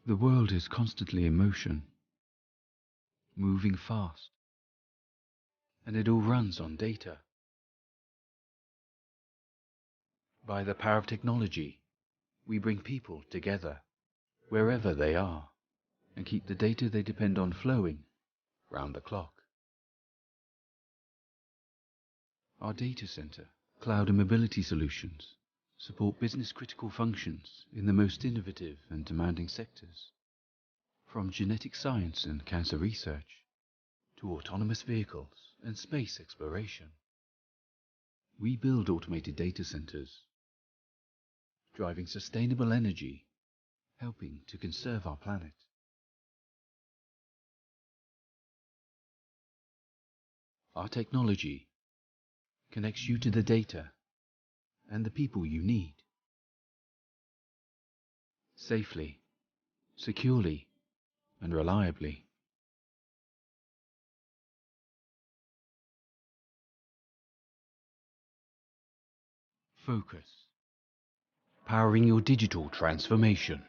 The world is constantly in motion, moving fast, and it all runs on data. By the power of technology, we bring people together, wherever they are, and keep the data they depend on flowing round the clock. Our data center, cloud and mobility solutions support business-critical functions in the most innovative and demanding sectors, from genetic science and cancer research to autonomous vehicles and space exploration. We build automated data centers, driving sustainable energy, helping to conserve our planet. Our technology connects you to the data and the people you need, safely, securely, and reliably. Focus, powering your digital transformation.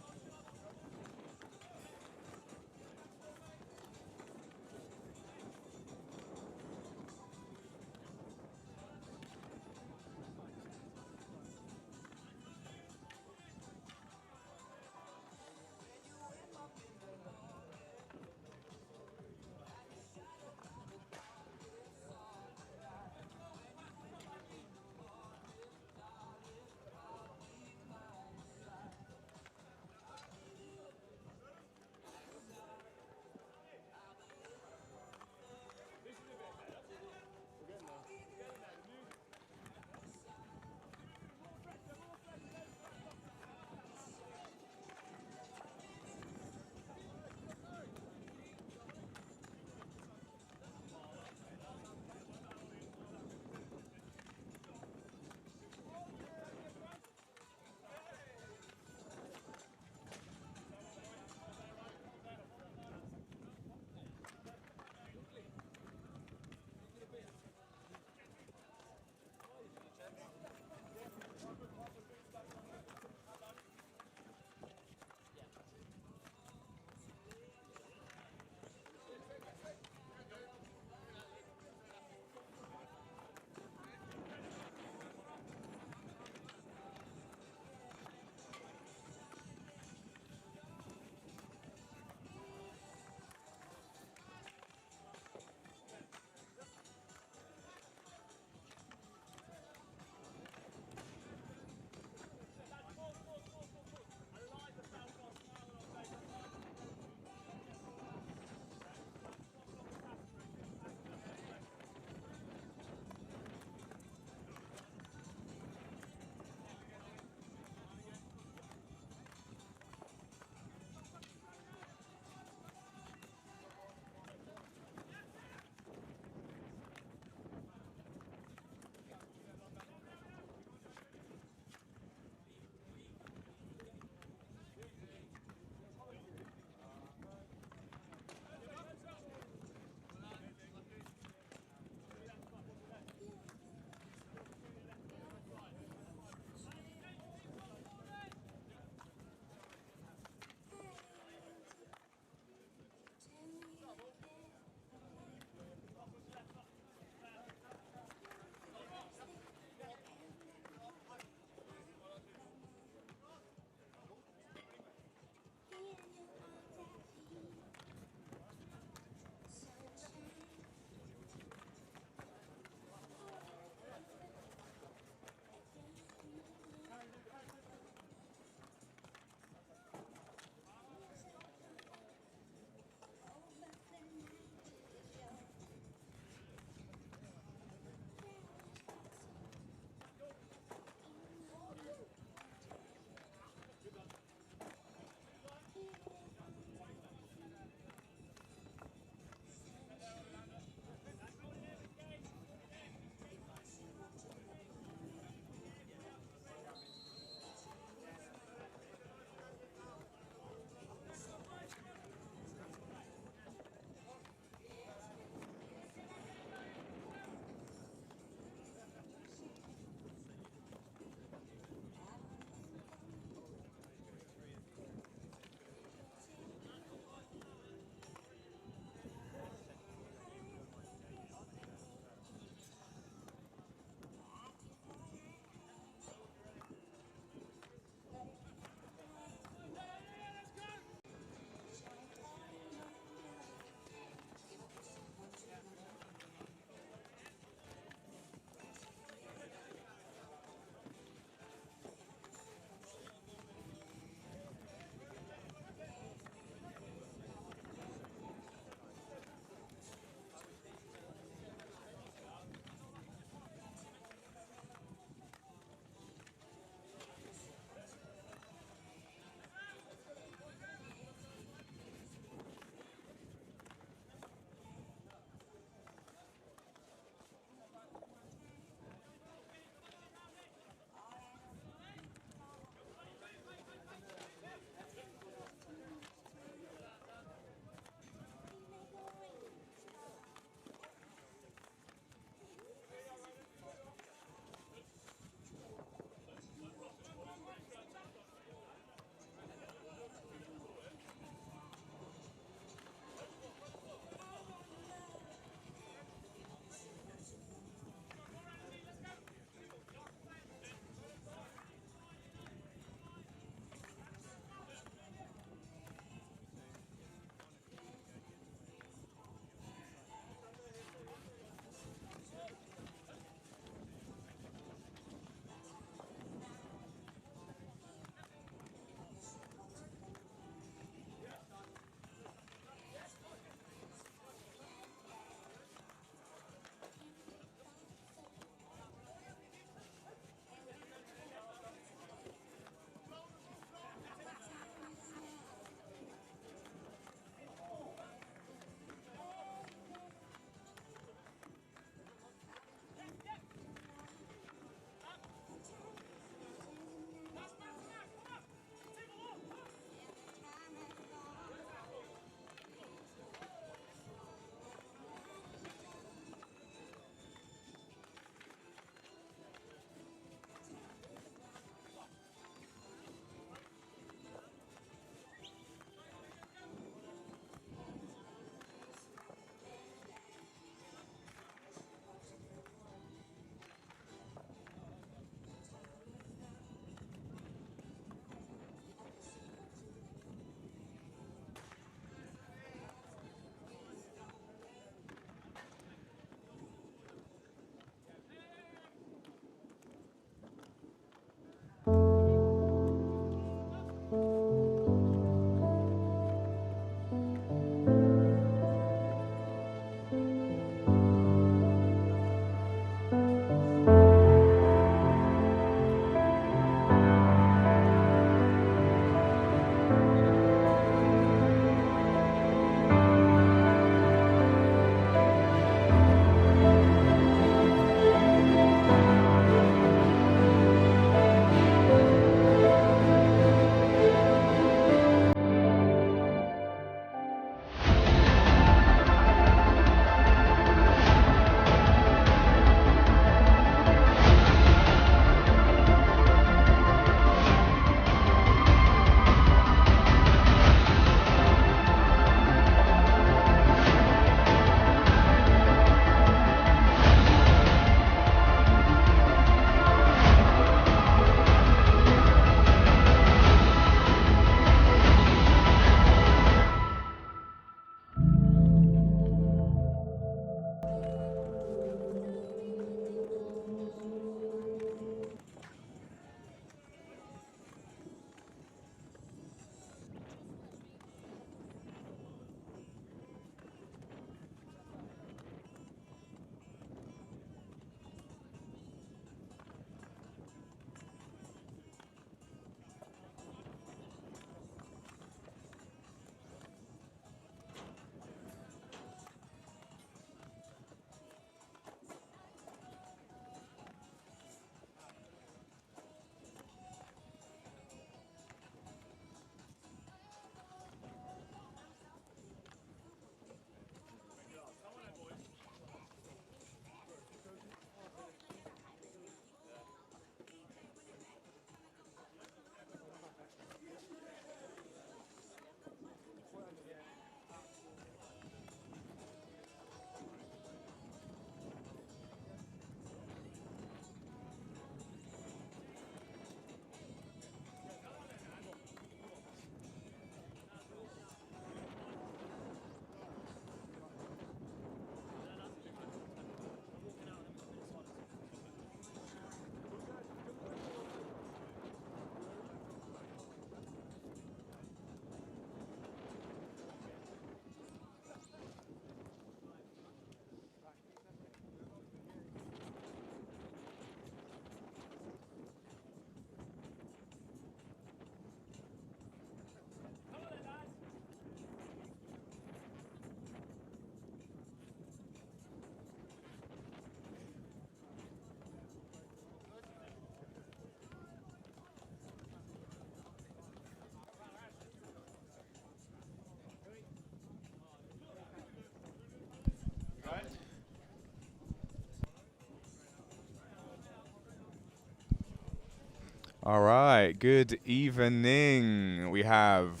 All right, good evening. We have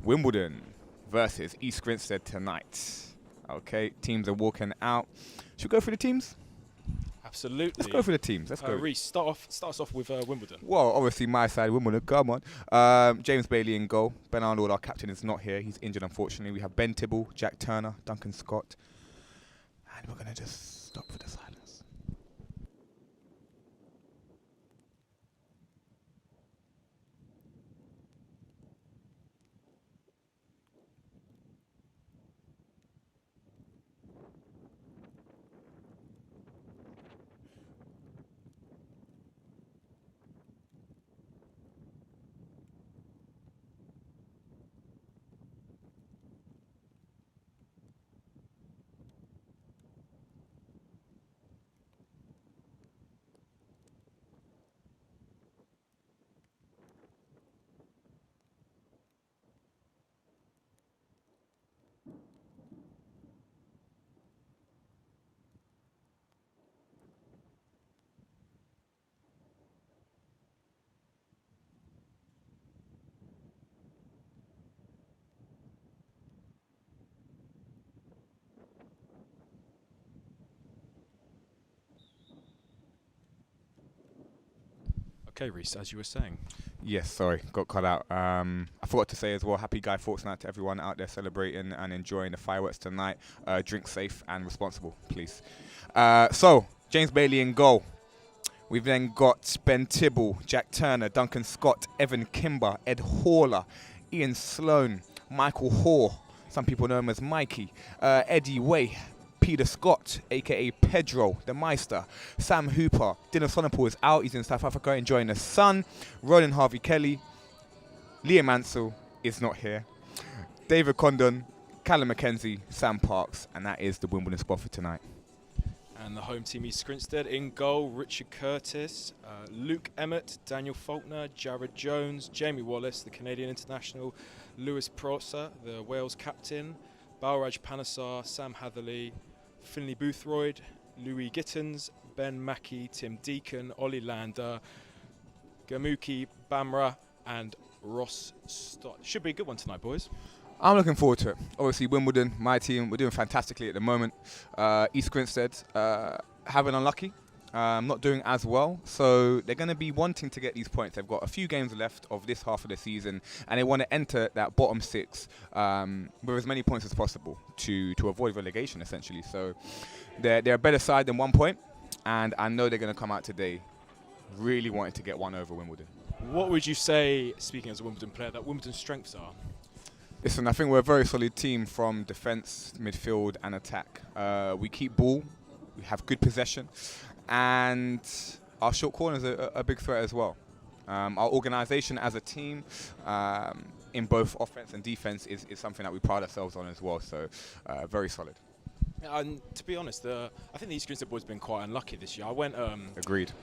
Wimbledon versus East Grinstead tonight. Okay, teams are walking out. Should we go for the teams? Absolutely. Let's go for the teams. Let's go. Reece, start us off with Wimbledon. Well, obviously my side, Wimbledon. Come on. James Bailey in goal. Ben Arnold, our captain, is not here. He's injured, unfortunately. We have Ben Tibble, Jack Turner, Duncan Scott, and we're gonna just stop for the silence. Okay, Reece, as you were saying. Yes, sorry, got cut out. I forgot to say as well, happy Guy Fawkes night to everyone out there celebrating and enjoying the fireworks tonight. Drink safe and responsible, please. So, James Bailey in goal. We've then got Ben Tibble, Jack Turner, Duncan Scott, Evan Kimber, Ed Haller, Ian Sloan, Michael Hoare, some people know him as Mikey, Eddie Way, Peter Scott, aka Pedro, the Meister, Sam Hooper, Dylan Sonnepool is out, he's in South Africa enjoying the sun, Roland Harvey Kelly, Liam Ansell is not here, David Condon, Callum McKenzie, Sam Parks, and that is the Wimbledon squad for tonight. And the home team East Grinstead in goal, Richard Curtis, Luke Emmett, Daniel Faulkner, Jared Jones, Jamie Wallace, the Canadian international, Lewis Prosser, the Wales captain, Balraj Panesar, Sam Hatherley, Finley Boothroyd, Louis Gittins, Ben Mackey, Tim Deacon, Ollie Lander, Gamuki Bamra, and Ross Stott. Should be a good one tonight, boys. I'm looking forward to it. Obviously, Wimbledon, my team, we're doing fantastically at the moment. East Grinstead have been unlucky, not doing as well. So they're going to be wanting to get these points. They've got a few games left of this half of the season, and they want to enter that bottom six with as many points as possible to avoid relegation, essentially. So they're a better side than 1 point, and I know they're going to come out today really wanting to get one over Wimbledon. What would you say, speaking as a Wimbledon player, that Wimbledon's strengths are? Listen, I think we're a very solid team from defence, midfield and attack. We keep ball, we have good possession, and our short corners are a big threat as well. Our organisation as a team in both offence and defence is something that we pride ourselves on as well, so very solid. Yeah, and to be honest, I think the East Grinstead boys have been quite unlucky this year. I went Agreed.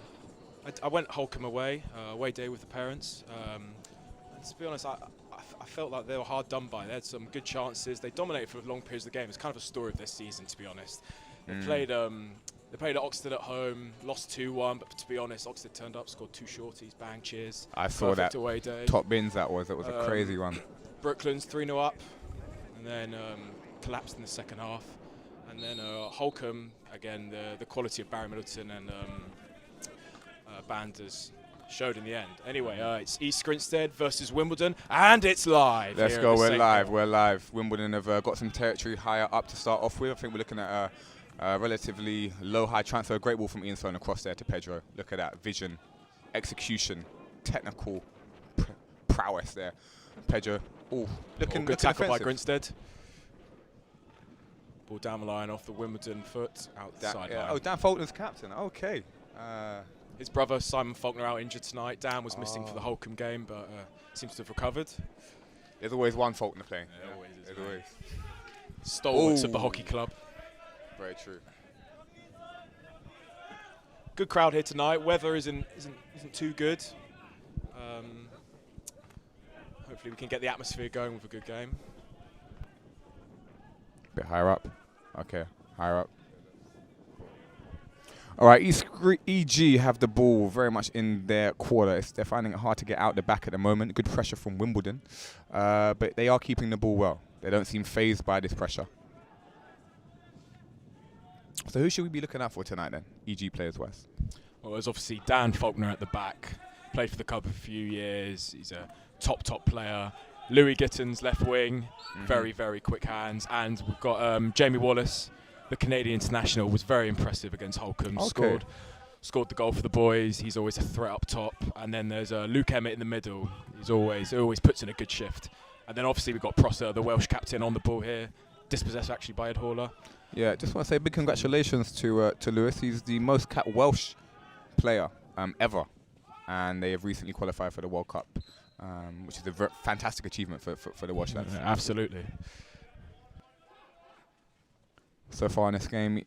I went Holcombe away day with the parents. And to be honest, I felt like they were hard done by. They had some good chances. They dominated for long periods of the game. It's kind of a story of this season, to be honest. They played at Oxford at home, lost 2-1, but to be honest, Oxford turned up, scored 2 shorties, bang, cheers. I saw that away day. top bins that was a crazy one. Brooklands 3-0 up, and then collapsed in the second half. And then Holcombe, again, the quality of Barry Middleton and Banders showed in the end. Anyway, it's East Grinstead versus Wimbledon, and it's live. Let's go, we're live. Wimbledon have got some territory higher up to start off with. I think we're looking at a relatively low-high transfer. Great ball from Ian Sloan across there to Pedro. Look at that, vision, execution, technical prowess there. Pedro, looking good tackle by offensive. Grinstead. Ball down the line off the Wimbledon foot, outside line. Oh, Dan Faulkner's captain, okay. His brother Simon Faulkner out injured tonight. Dan was missing for the Holcombe game, but seems to have recovered. There's always one Faulkner playing. There always is. There's always. Stalwarts of the hockey club. Very true. Good crowd here tonight. Weather isn't too good. Hopefully we can get the atmosphere going with a good game. Bit higher up. Okay, higher up. All right, EG have the ball very much in their quarter. They're finding it hard to get out the back at the moment. Good pressure from Wimbledon, but they are keeping the ball well. They don't seem phased by this pressure. So who should we be looking out for tonight then, EG players-wise? Well, there's obviously Dan Faulkner at the back. Played for the club for a few years. He's a top player. Louis Gittins, left wing. Very, very quick hands. And we've got Jamie Wallace, the Canadian international, was very impressive against Holcombe. Okay. Scored the goal for the boys. He's always a threat up top. And then there's Luke Emmett in the middle. He always puts in a good shift. And then obviously we've got Prosser, the Welsh captain, on the ball here. Dispossessed actually by Ed Hauler. Yeah, just want to say big congratulations to Lewis. He's the most capped Welsh player ever, and they have recently qualified for the World Cup, which is a fantastic achievement for the Welsh lads. Yeah, absolutely. So far in this game,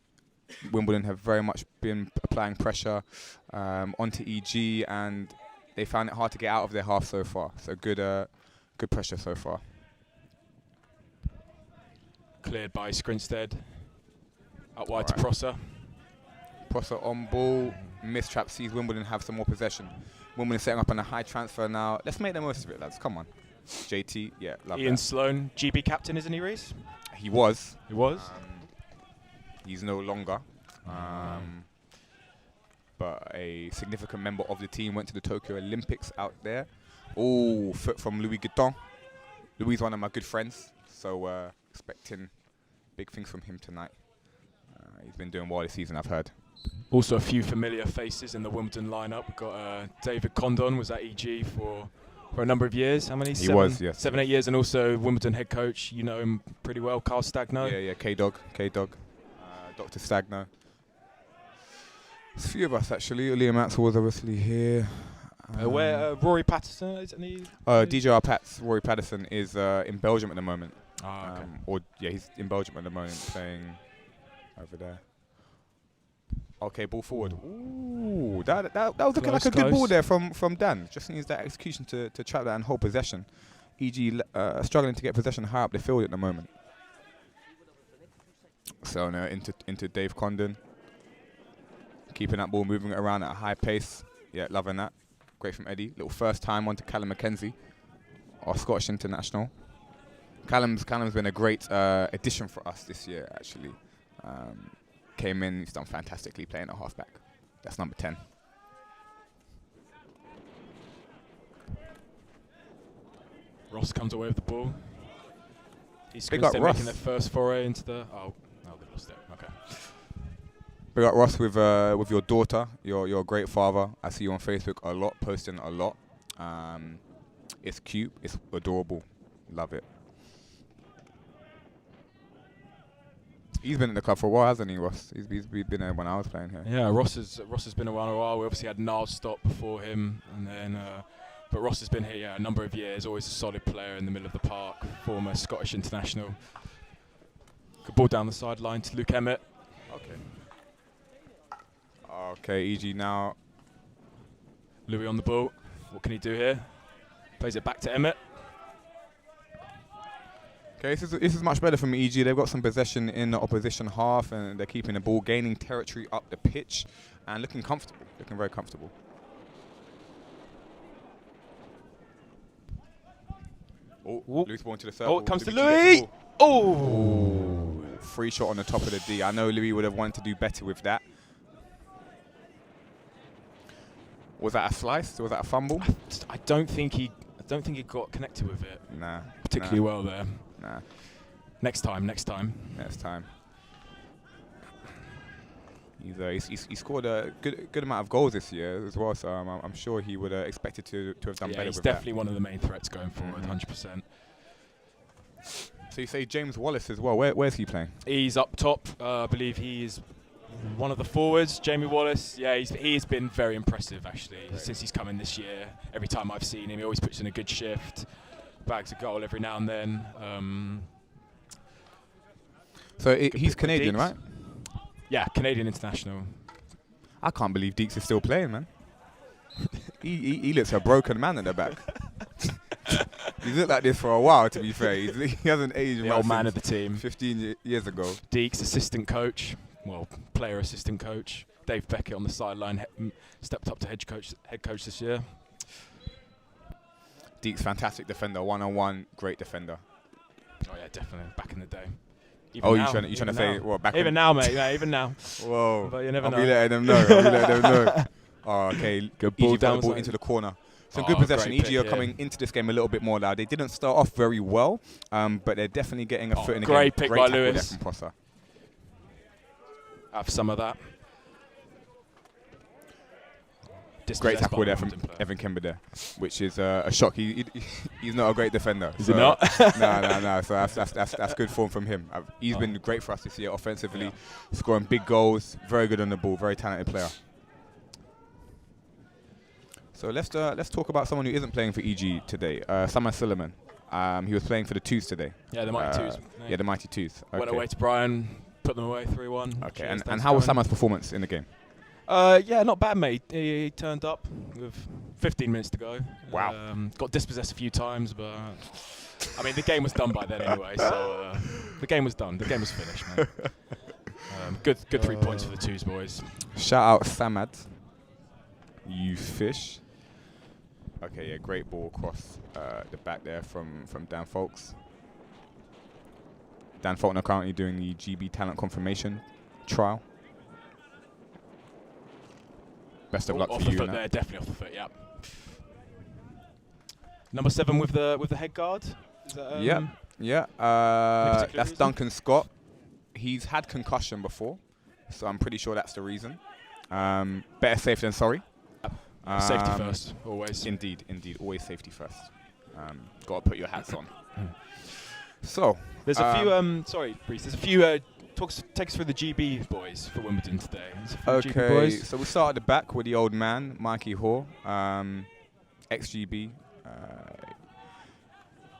Wimbledon have very much been applying pressure onto EG, and they found it hard to get out of their half so far. So good pressure so far. Cleared by Grinstead. Up wide to Prosser. Prosser on ball. Miss trap, sees Wimbledon have some more possession. Wimbledon setting up on a high transfer now. Let's make the most of it, lads. Come on. JT, yeah, love Ian that. Sloan, GB captain, isn't he, Reece? He was. He was. He's no longer. But a significant member of the team went to the Tokyo Olympics out there. Oh, foot from Louis Guiton. Louis is one of my good friends, so expecting big things from him tonight. He's been doing well this season, I've heard. Also a few familiar faces in the Wimbledon lineup. We've got David Condon, was at EG for a number of years. How many? He was, yes. 7, 8 years, and also Wimbledon head coach. You know him pretty well, Carl Stagno. Yeah, K-Dog. Dr. Stagno. There's a few of us, actually. Liam Maxwell was obviously here. Where Rory Patterson, isn't he? DJR Pats, Rory Patterson, is in Belgium at the moment. Okay. He's in Belgium at the moment, playing over there. Okay, ball forward. Ooh, that was looking like a good ball there from Dan. Just needs that execution to trap that and hold possession. EG struggling to get possession high up the field at the moment. So now into Dave Condon. Keeping that ball moving it around at a high pace. Yeah, loving that. Great from Eddie. Little first time onto Callum McKenzie, our Scottish international. Callum's been a great addition for us this year, actually. Came in, he's done fantastically playing at halfback. That's number 10. Ross comes away with the ball. He's Big up Ross. making their first foray into the... Oh, no, they lost it. Okay. Big up Ross with your daughter. You're a great father. I see you on Facebook a lot, posting a lot. It's cute. It's adorable. Love it. He's been in the club for a while, hasn't he, Ross? He's been there when I was playing here. Yeah, Ross has been around a while. We obviously had Niles Stop before him, and then but Ross has been here a number of years. Always a solid player in the middle of the park. Former Scottish international. Good ball down the sideline to Luke Emmett. Okay, EG now. Louis on the ball. What can he do here? Plays it back to Emmett. Okay, this is much better from EG. They've got some possession in the opposition half, and they're keeping the ball, gaining territory up the pitch, and looking comfortable, looking very comfortable. Loose ball into the circle. Oh, it comes to Louis. Oh! Free shot on the top of the D. I know Louis would have wanted to do better with that. Was that a slice? Was that a fumble? I don't think he got connected with it. Nah. Particularly well there. Nah. Next time. He scored a good amount of goals this year as well, so I'm sure he would have expected to have done better with that. He's definitely one of the main threats going forward, 100%. So you say James Wallace as well. Where's he playing? He's up top. I believe he is one of the forwards. Jamie Wallace. Yeah, he's been very impressive actually since he's come in this year. Every time I've seen him, he always puts in a good shift. Bags a goal every now and then. So he's Canadian, right? Yeah, Canadian international. I can't believe Deeks is still playing, man. he looks a broken man at the back. He's looked like this for a while, to be fair. He hasn't aged The much old man since of the team. 15 years ago. Deeks, assistant coach. Well, player assistant coach. Dave Beckett on the sideline stepped up to head coach this year. Deeks, fantastic defender, one-on-one, great defender. Oh yeah, definitely. Back in the day. Even you trying to say what back? Even now, mate. Yeah, even now. Whoa! But you never know. I'll be letting them know. Oh, okay. Good ball down. Ball into the corner. Some good possession. EG are coming into this game a little bit more loud. They didn't start off very well, but they're definitely getting a foot in the game. Great pick by Lewis. From Prosser. Have some of that. Great tackle there from Evan Kimber there, which is a shock. He's not a great defender. Is he not? No. So that's good form from him. He's been great for us this year offensively, scoring big goals. Very good on the ball. Very talented player. So let's talk about someone who isn't playing for EG today. Suleiman. He was playing for the Twos today. Yeah, the Mighty Twos. Yeah, the Mighty Twos. Okay. Went away to Brian, put them away 3-1. Okay, and how was Saman's performance in the game? Yeah, not bad, mate. He turned up with 15 minutes to go. Wow. Got dispossessed a few times, but I mean, the game was done by then anyway. So the game was done. The game was finished, man. Good 3 points for the Twos boys. Shout out Samad. You fish. Okay, yeah, great ball across the back there from Dan Folks. Dan Faulkner currently doing the GB talent confirmation trial. Best of luck off for the you. Foot there, definitely off the foot. Yeah. Number 7 with the head guard. Is that, that's Duncan Scott. He's had concussion before, so I'm pretty sure that's the reason. Better safe than sorry. Safety first, always. Indeed, always safety first. Got to put your hats on. So there's a few. Sorry, Breeze. There's a few. Take us through the GB boys for Wimbledon today. Okay, so we start at the back with the old man, Mikey Hoare, ex-GB.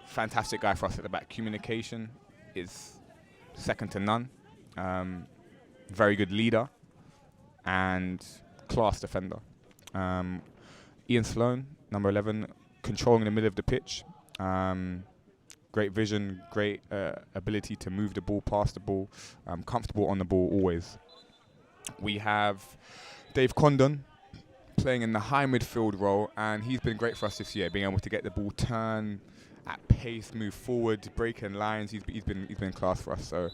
Fantastic guy for us at the back. Communication is second to none. Very good leader and class defender. Ian Sloan, number 11, controlling the middle of the pitch. Great vision, great ability to move the ball, pass the ball, comfortable on the ball always. We have Dave Condon playing in the high midfield role, and he's been great for us this year, being able to get the ball turn at pace, move forward, breaking lines. He's been class for us. So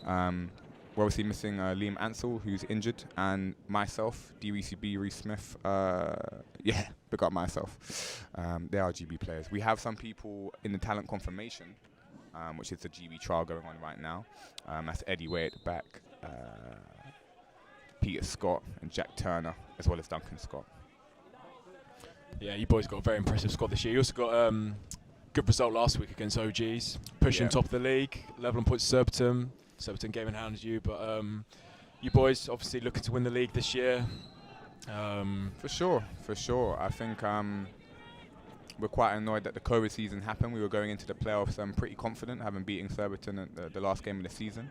we're obviously missing Liam Ansell, who's injured, and myself, DWCB, Reece Smith. Pick up myself. They are GB players. We have some people in the talent confirmation, which is the GB trial going on right now. That's Eddie Way at the back, Peter Scott and Jack Turner, as well as Duncan Scott. Yeah, you boys got a very impressive squad this year. You also got good result last week against OGs, pushing top of the league, level on points Surbiton. Surbiton game in hand as you, but you boys obviously looking to win the league this year. For sure. I think we're quite annoyed that the COVID season happened. We were going into the playoffs pretty confident, having beaten Surbiton at the last game of the season.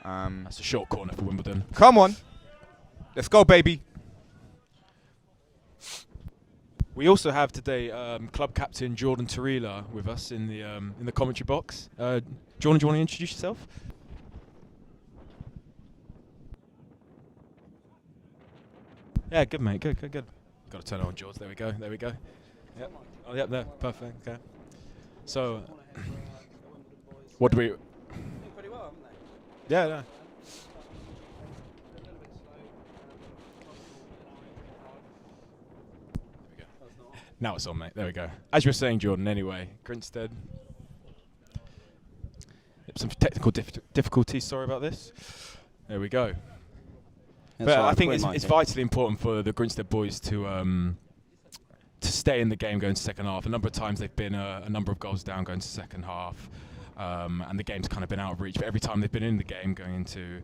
That's a short corner for Wimbledon. Come on, let's go, baby. We also have today club captain Jordan Tarila with us in the commentary box. Jordan, do you want to introduce yourself? Yeah, good mate, good. Got to turn it on, George. There we go. Yep. Oh, yep, there, perfect. Okay. So, what do we? Doing pretty well, haven't they? Yeah. Now it's on, mate. There we go. As you were saying, Jordan. Anyway, Grinstead. Some technical difficulties. Sorry about this. There we go. That's But right, I think we're it's vitally important for the Grinstead boys to stay in the game going to second half. A number of times they've been a number of goals down going to second half, and the game's kind of been out of reach. But every time they've been in the game going into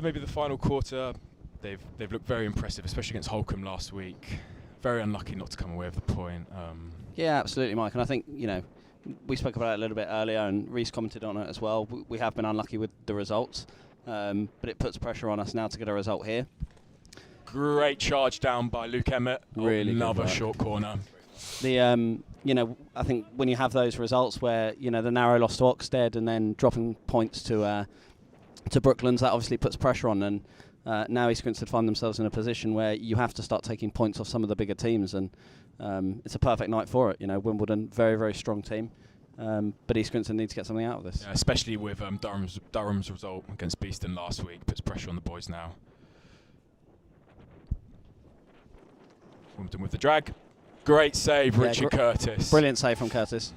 maybe the final quarter, they've looked very impressive, especially against Holcombe last week. Very unlucky not to come away with the point. Yeah, absolutely, Mike. And I think, we spoke about it a little bit earlier, and Reece commented on it as well. We have been unlucky with the results, but it puts pressure on us now to get a result here. Great charge down by Luke Emmett. Really another short corner. I think when you have those results where, the narrow loss to Oxted and then dropping points to Brooklands, that obviously puts pressure on. And now East Grinstead find themselves in a position where you have to start taking points off some of the bigger teams, and it's a perfect night for it. You know, Wimbledon, very, very strong team, but East Grinstead need to get something out of this. Yeah, especially with Durham's result against Beeston last week, puts pressure on the boys now. Wimbledon with the drag. Great save, Richard Curtis. Brilliant save from Curtis.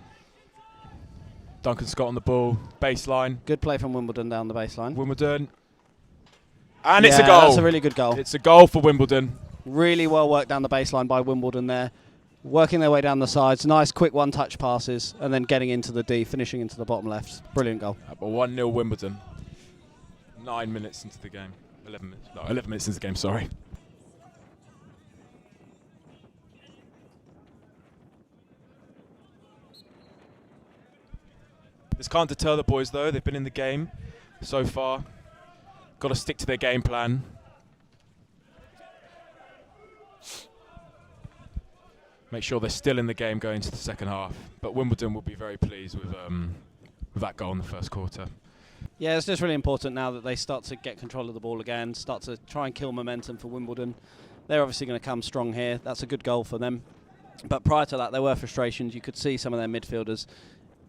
Duncan Scott on the ball, baseline. Good play from Wimbledon down the baseline. Wimbledon. And it's a goal. That's a really good goal. It's a goal for Wimbledon. Really well worked down the baseline by Wimbledon there. Working their way down the sides. Nice quick one-touch passes and then getting into the D, finishing into the bottom left. Brilliant goal. 1-0 Wimbledon. 9 minutes into the game. 11 minutes. No, 11 minutes into the game, sorry. This can't deter the boys though. They've been in the game so far. Got to stick to their game plan. Make sure they're still in the game going into the second half. But Wimbledon will be very pleased with that goal in the first quarter. Yeah, it's just really important now that they start to get control of the ball again, start to try and kill momentum for Wimbledon. They're obviously going to come strong here. That's a good goal for them. But prior to that, there were frustrations. You could see some of their midfielders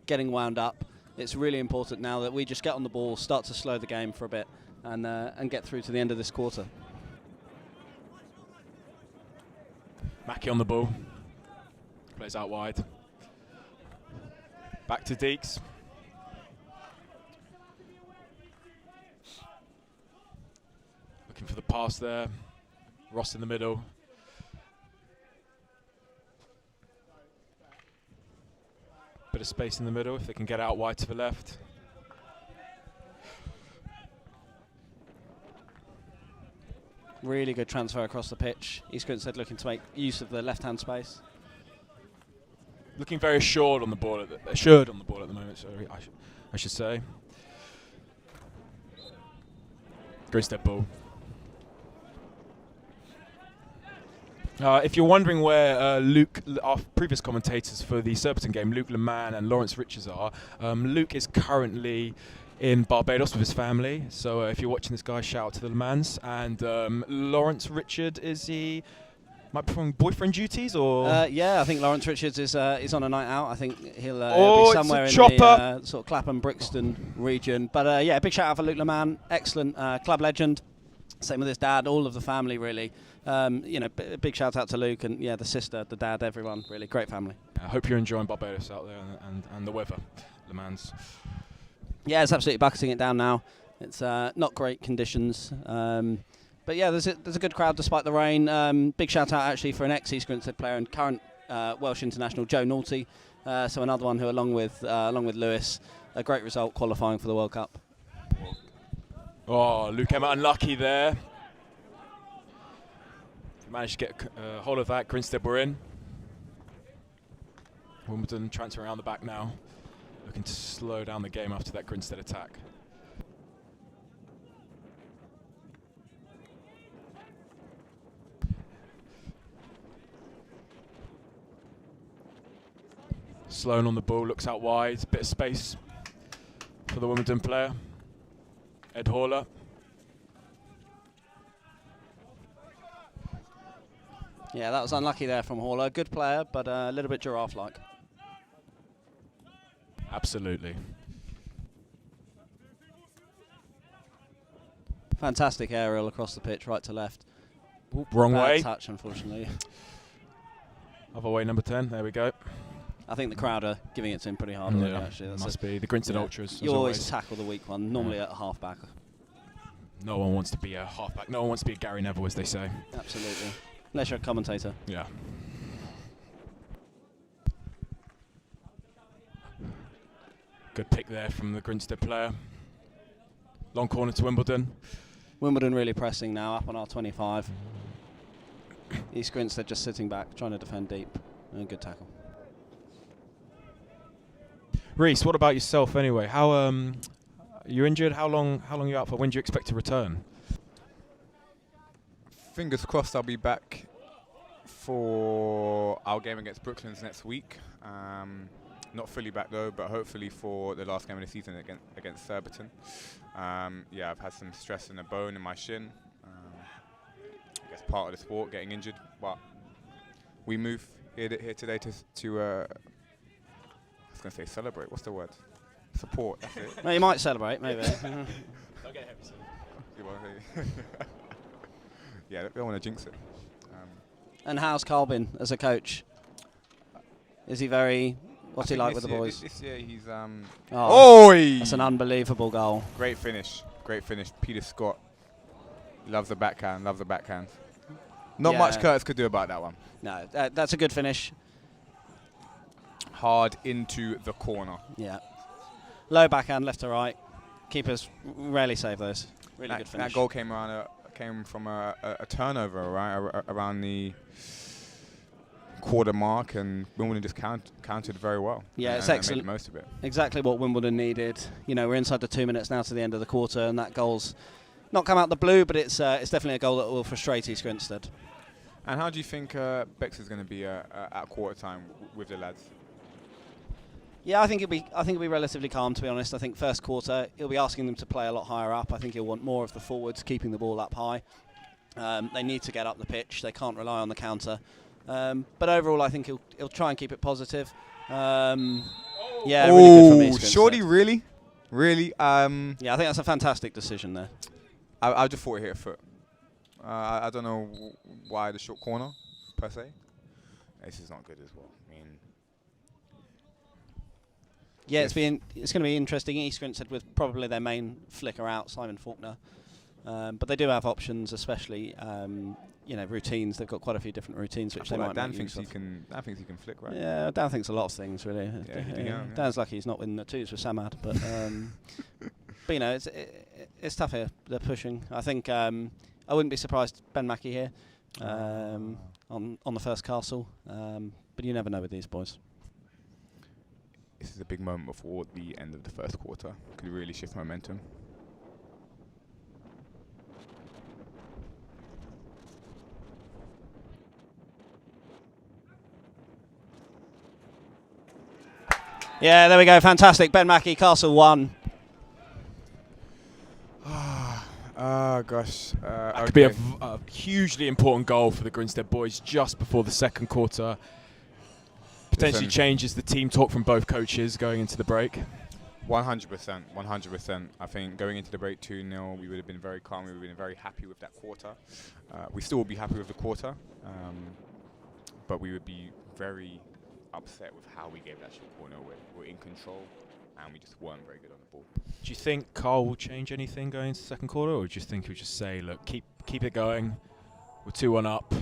getting wound up. It's really important now that we just get on the ball, start to slow the game for a bit, and get through to the end of this quarter. Mackie on the ball. Plays out wide. Back to Deeks. Looking for the pass there. Ross in the middle. Bit of space in the middle if they can get out wide to the left. Really good transfer across the pitch. East Grinstead looking to make use of the left-hand space. Looking very assured on the ball at the moment. Sorry, I should say. Grinstead ball. If you're wondering where Luke, our previous commentators for the Surbiton game, Luke Leman and Lawrence Richards are, Luke is currently in Barbados with his family. So if you're watching this guy, shout out to the Lemans. And Lawrence Richard, is he might be performing boyfriend duties or? Yeah, I think Lawrence Richards is on a night out. I think he'll be somewhere in the sort of Clapham, Brixton region. But yeah, big shout out for Luke Leman, excellent club legend. Same with his dad, all of the family really. You know, big shout out to Luke and yeah, the sister, the dad, everyone. Really great family. I hope you're enjoying Barbados out there and the weather, Le Mans. Yeah, it's absolutely bucketing it down now. It's not great conditions, but yeah, there's a good crowd despite the rain. Big shout out actually for an ex-East Grinstead player and current Welsh international, Joe Naughty. So another one who, along with Lewis, a great result qualifying for the World Cup. Oh, Luke Emma unlucky there. Managed to get hold of that. Grinstead were in. Wimbledon transferring around the back now. Looking to slow down the game after that Grinstead attack. Sloan on the ball, looks out wide. Bit of space for the Wimbledon player. Ed Horler. Yeah, that was unlucky there from Horler. Good player, but a little bit giraffe-like. Absolutely. Fantastic aerial across the pitch, right to left. Ooh, wrong Bad way. touch, unfortunately. Other way, number 10. There we go. I think the crowd are giving it to him pretty hard. Yeah, Actually, that's must be the Grinstead Ultras. You always tackle the weak one, normally at a half-back. No one wants to be a half-back. No one wants to be a Gary Neville, as they say. Absolutely. Unless you're a commentator. Yeah. Good pick there from the Grinstead player. Long corner to Wimbledon. Wimbledon really pressing now, up on our 25. East Grinstead just sitting back, trying to defend deep. And good tackle. Reese, what about yourself anyway? How you're injured? How long are you out for? When do you expect to return? Fingers crossed I'll be back for our game against Brooklands next week. Not fully back though, but hopefully for the last game of the season against Surbiton. Yeah, I've had some stress in the bone in my shin. part of the sport, getting injured, but we move here today to I was going to say celebrate. What's the word? Support. That's it. Well, you might celebrate, maybe. Don't get heavy, son. Yeah, don't want to jinx it. And how's Carl been as a coach? Is he very... What's he like with the boys? This year he's... Oi! That's an unbelievable goal. Great finish. Peter Scott loves the backhand. Not much Curtis could do about that one. No, that's a good finish. Hard into the corner. Yeah. Low backhand, left to right. Keepers rarely save those. Really good finish. That goal came from a turnover, right, around the quarter mark, and Wimbledon just countered very well. Yeah, it's and excellent. Made the most of it. Exactly what Wimbledon needed. You know, we're inside the 2 minutes now to the end of the quarter, and that goal's not come out the blue, but it's definitely a goal that will frustrate East Grinstead. And how do you think Bex is going to be at quarter time with the lads? Yeah, I think he'll be relatively calm, to be honest. I think first quarter he'll be asking them to play a lot higher up. I think he'll want more of the forwards keeping the ball up high. They need to get up the pitch. They can't rely on the counter. But overall, I think he'll try and keep it positive. Yeah, really good from East Grinstead. Shorty, really? Yeah, I think that's a fantastic decision there. I just thought it hit a foot. I don't know why the short corner, per se. This is not good as well. I mean, yeah, it's going to be interesting. East Grinstead with probably their main flicker out, Simon Faulkner. But they do have options, especially routines. They've got quite a few different routines which they might Dan make thinks use he can. Dan thinks he can flick, right? Yeah, Dan thinks a lot of things really. Yeah, Dan's lucky he's not winning the twos with Samad, but but it's tough here. They're pushing. I think I wouldn't be surprised Ben Mackey here on the first castle, but you never know with these boys. This is a big moment before the end of the first quarter. Could really shift momentum. Yeah, there we go. Fantastic. Ben Mackey, Castle 1. Gosh. That could be a hugely important goal for the Grinstead boys just before the second quarter. Potentially changes the team talk from both coaches going into the break. 100%. I think going into the break 2-0, we would have been very calm. We would have been very happy with that quarter. We still would be happy with the quarter, but we would be very upset with how we gave that short corner. We're in control, and we just weren't very good on the ball. Do you think Carl will change anything going into the second quarter, or do you think he'll just say, look, keep it going, we're 2-1 up,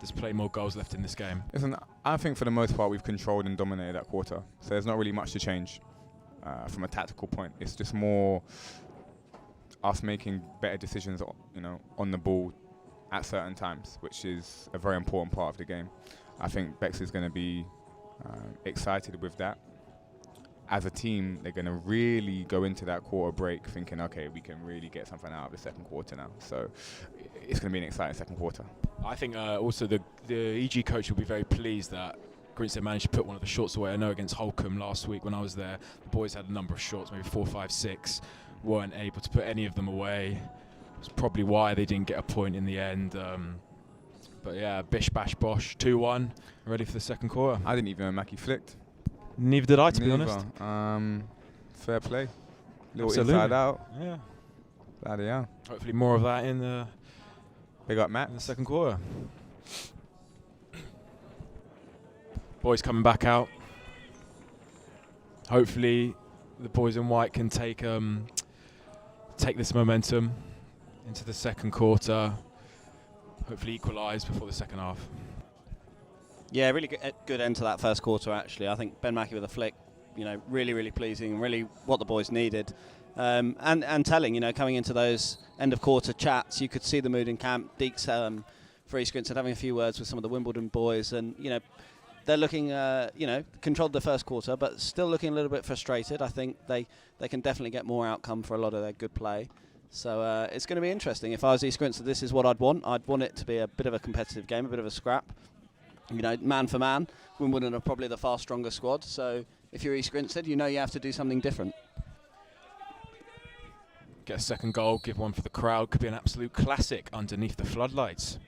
there's plenty more goals left in this game? Listen, I think for the most part we've controlled and dominated that quarter, so there's not really much to change from a tactical point. It's just more us making better decisions, on the ball at certain times, which is a very important part of the game. I think Bex is going to be excited with that. As a team, they're going to really go into that quarter break thinking, okay, we can really get something out of the second quarter now. So it's going to be an exciting second quarter. I think also the EG coach will be very pleased that Grinstead managed to put one of the shots away. I know against Holcombe last week when I was there, the boys had a number of shots, maybe 4, 5, 6, weren't able to put any of them away. It's probably why they didn't get a point in the end. But yeah, bish bash bosh, 2-1, ready for the second quarter. I didn't even know Mackie flicked. Neither did I, to be honest. Fair play. Little Absolutely. Inside out. Yeah. Bloody hell. Hopefully more of that in the Big up, Matt. in the second quarter. Boys coming back out. Hopefully the boys in white can take this momentum into the second quarter. Hopefully equalise before the second half. Yeah, really good end to that first quarter, actually. I think Ben Mackey with a flick, really, really pleasing, really what the boys needed. And telling, coming into those end of quarter chats, you could see the mood in camp. Deeks for East Grinstead having a few words with some of the Wimbledon boys, and, they're looking, controlled the first quarter, but still looking a little bit frustrated. I think they can definitely get more outcome for a lot of their good play. So it's going to be interesting. If I was East Grinstead, this is what I'd want. I'd want it to be a bit of a competitive game, a bit of a scrap. Man for man, Wimbledon are probably the far stronger squad. So if you're East Grinstead, you have to do something different. Get a second goal, give one for the crowd. Could be an absolute classic underneath the floodlights.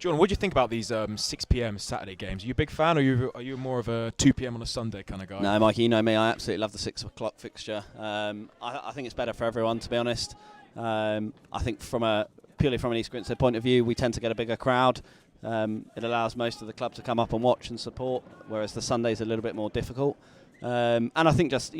John, what do you think about these 6 p.m. Saturday games? Are you a big fan, or are you more of a 2 p.m. on a Sunday kind of guy? No, Mikey, you know me. I absolutely love the 6 o'clock fixture. I think it's better for everyone, to be honest. I think purely from an East Grinstead point of view, we tend to get a bigger crowd. It allows most of the club to come up and watch and support, whereas the Sunday's a little bit more difficult. And I think just,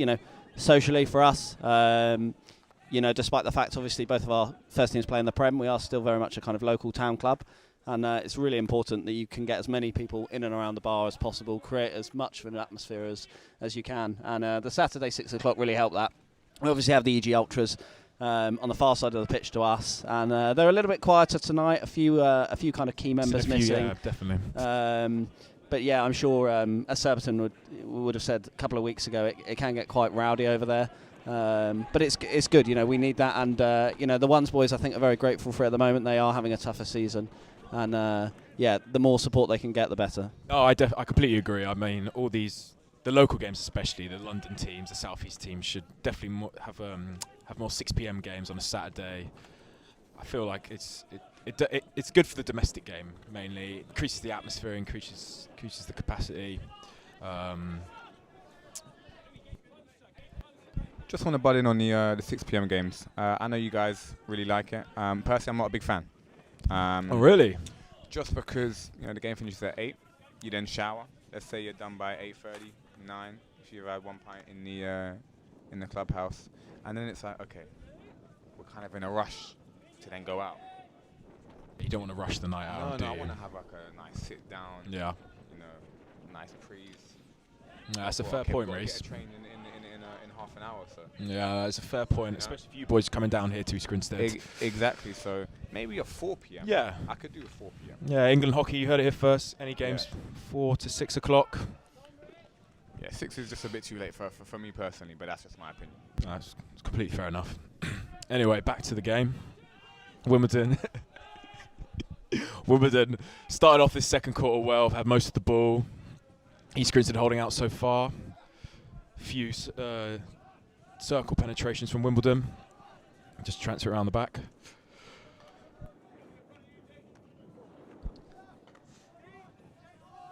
socially for us, despite the fact, obviously, both of our first teams play in the Prem, we are still very much a kind of local town club. And it's really important that you can get as many people in and around the bar as possible, create as much of an atmosphere as you can. And the Saturday 6 o'clock really helped that. We obviously have the EG Ultras on the far side of the pitch to us, and they're a little bit quieter tonight. A few kind of key members missing. Yeah, definitely. But yeah, I'm sure as Surbiton would have said a couple of weeks ago, it can get quite rowdy over there. But it's good. We need that, and the Ones boys I think are very grateful for it at the moment. They are having a tougher season. And the more support they can get, the better. Oh, I completely agree. I mean, the local games, especially the London teams, the South East teams, should definitely have more 6 p.m. games on a Saturday. I feel like it's good for the domestic game mainly. It increases the atmosphere, increases the capacity. Just want to butt in on the 6 p.m. games. I know you guys really like it. Personally, I'm not a big fan. Oh, really? Just because the game finishes at 8, you then shower. Let's say you're done by 8:30, 9. If you've had one pint in the clubhouse, and then it's like, okay, we're kind of in a rush to then go out. You don't want to rush the night out. No, I want to have like a nice sit down. Yeah. Nice breeze. That's a fair point, Reece. Get a train in half an hour or so. Yeah, that's a fair point, especially for you boys coming down here to Grinstead. Exactly. So maybe a 4 p.m. Yeah, I could do a 4 p.m. Yeah, England hockey. You heard it here first. Any games 4 to 6 o'clock. Yeah, 6 is just a bit too late for me personally, but that's just my opinion. That's completely fair enough. Anyway, back to the game. Wimbledon. Wimbledon started off this second quarter well. Had most of the ball. East Grinstead holding out so far. Few circle penetrations from Wimbledon. Just transfer around the back.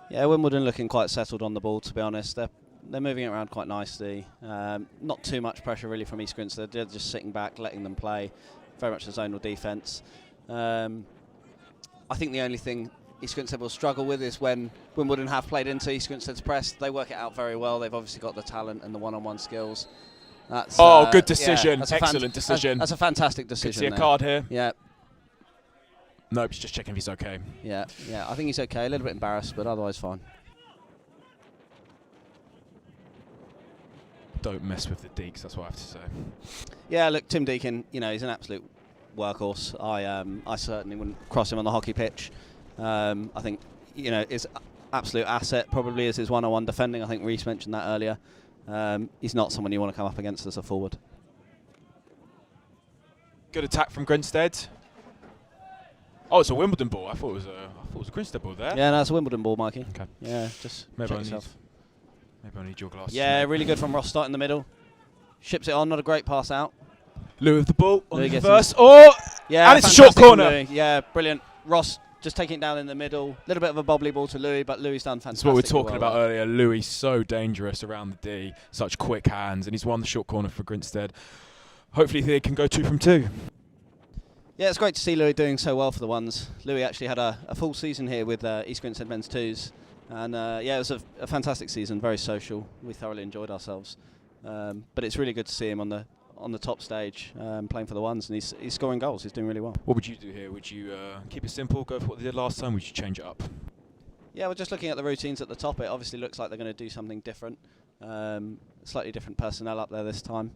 Yeah, Wimbledon looking quite settled on the ball, to be honest. They're moving it around quite nicely. Not too much pressure really from East Grinstead. They're just sitting back, letting them play. Very much a zonal defence. I think the only thing East Grinstead will struggle with is when Wimbledon have played into East Grinstead's press. They work it out very well. They've obviously got the talent and the one-on-one skills. That's, good decision. That's excellent decision. That's a fantastic decision. Can see a card here. Yeah. Nope, just checking if he's okay. Yeah. I think he's okay. A little bit embarrassed, but otherwise fine. Don't mess with the Deeks, that's what I have to say. Yeah, look, Tim Deacon, he's an absolute workhorse. I certainly wouldn't cross him on the hockey pitch. I think, his absolute asset probably is his one-on-one defending. I think Reece mentioned that earlier. He's not someone you want to come up against as a forward. Good attack from Grinstead. Oh, it's a Wimbledon ball. I thought it was a Grinstead ball there. Yeah, no, it's a Wimbledon ball, Mikey. Okay. Yeah, just maybe check yourself. Maybe I need your glasses. Yeah, really good from Ross Stott in the middle. Ships it on, not a great pass out. Lou with the ball on Louis the gets reverse. Oh! Yeah, and it's a short corner. Louis. Yeah, brilliant. Ross just taking it down in the middle. A little bit of a bobbly ball to Louis, but Louis done fantastic. That's what we were talking about earlier. Louis so dangerous around the D, such quick hands, and he's won the short corner for Grinstead. Hopefully they can go 2 from 2. Yeah, it's great to see Louis doing so well for the Ones. Louis actually had a full season here with East Grinstead Men's 2s. And it was a fantastic season, very social. We thoroughly enjoyed ourselves. But it's really good to see him on the top stage playing for the Ones, and he's scoring goals. He's doing really well. What would you do here? Would you keep it simple, go for what they did last time? Would you change it up? Yeah, we're just looking at the routines at the top. It obviously looks like they're going to do something different. Slightly different personnel up there this time.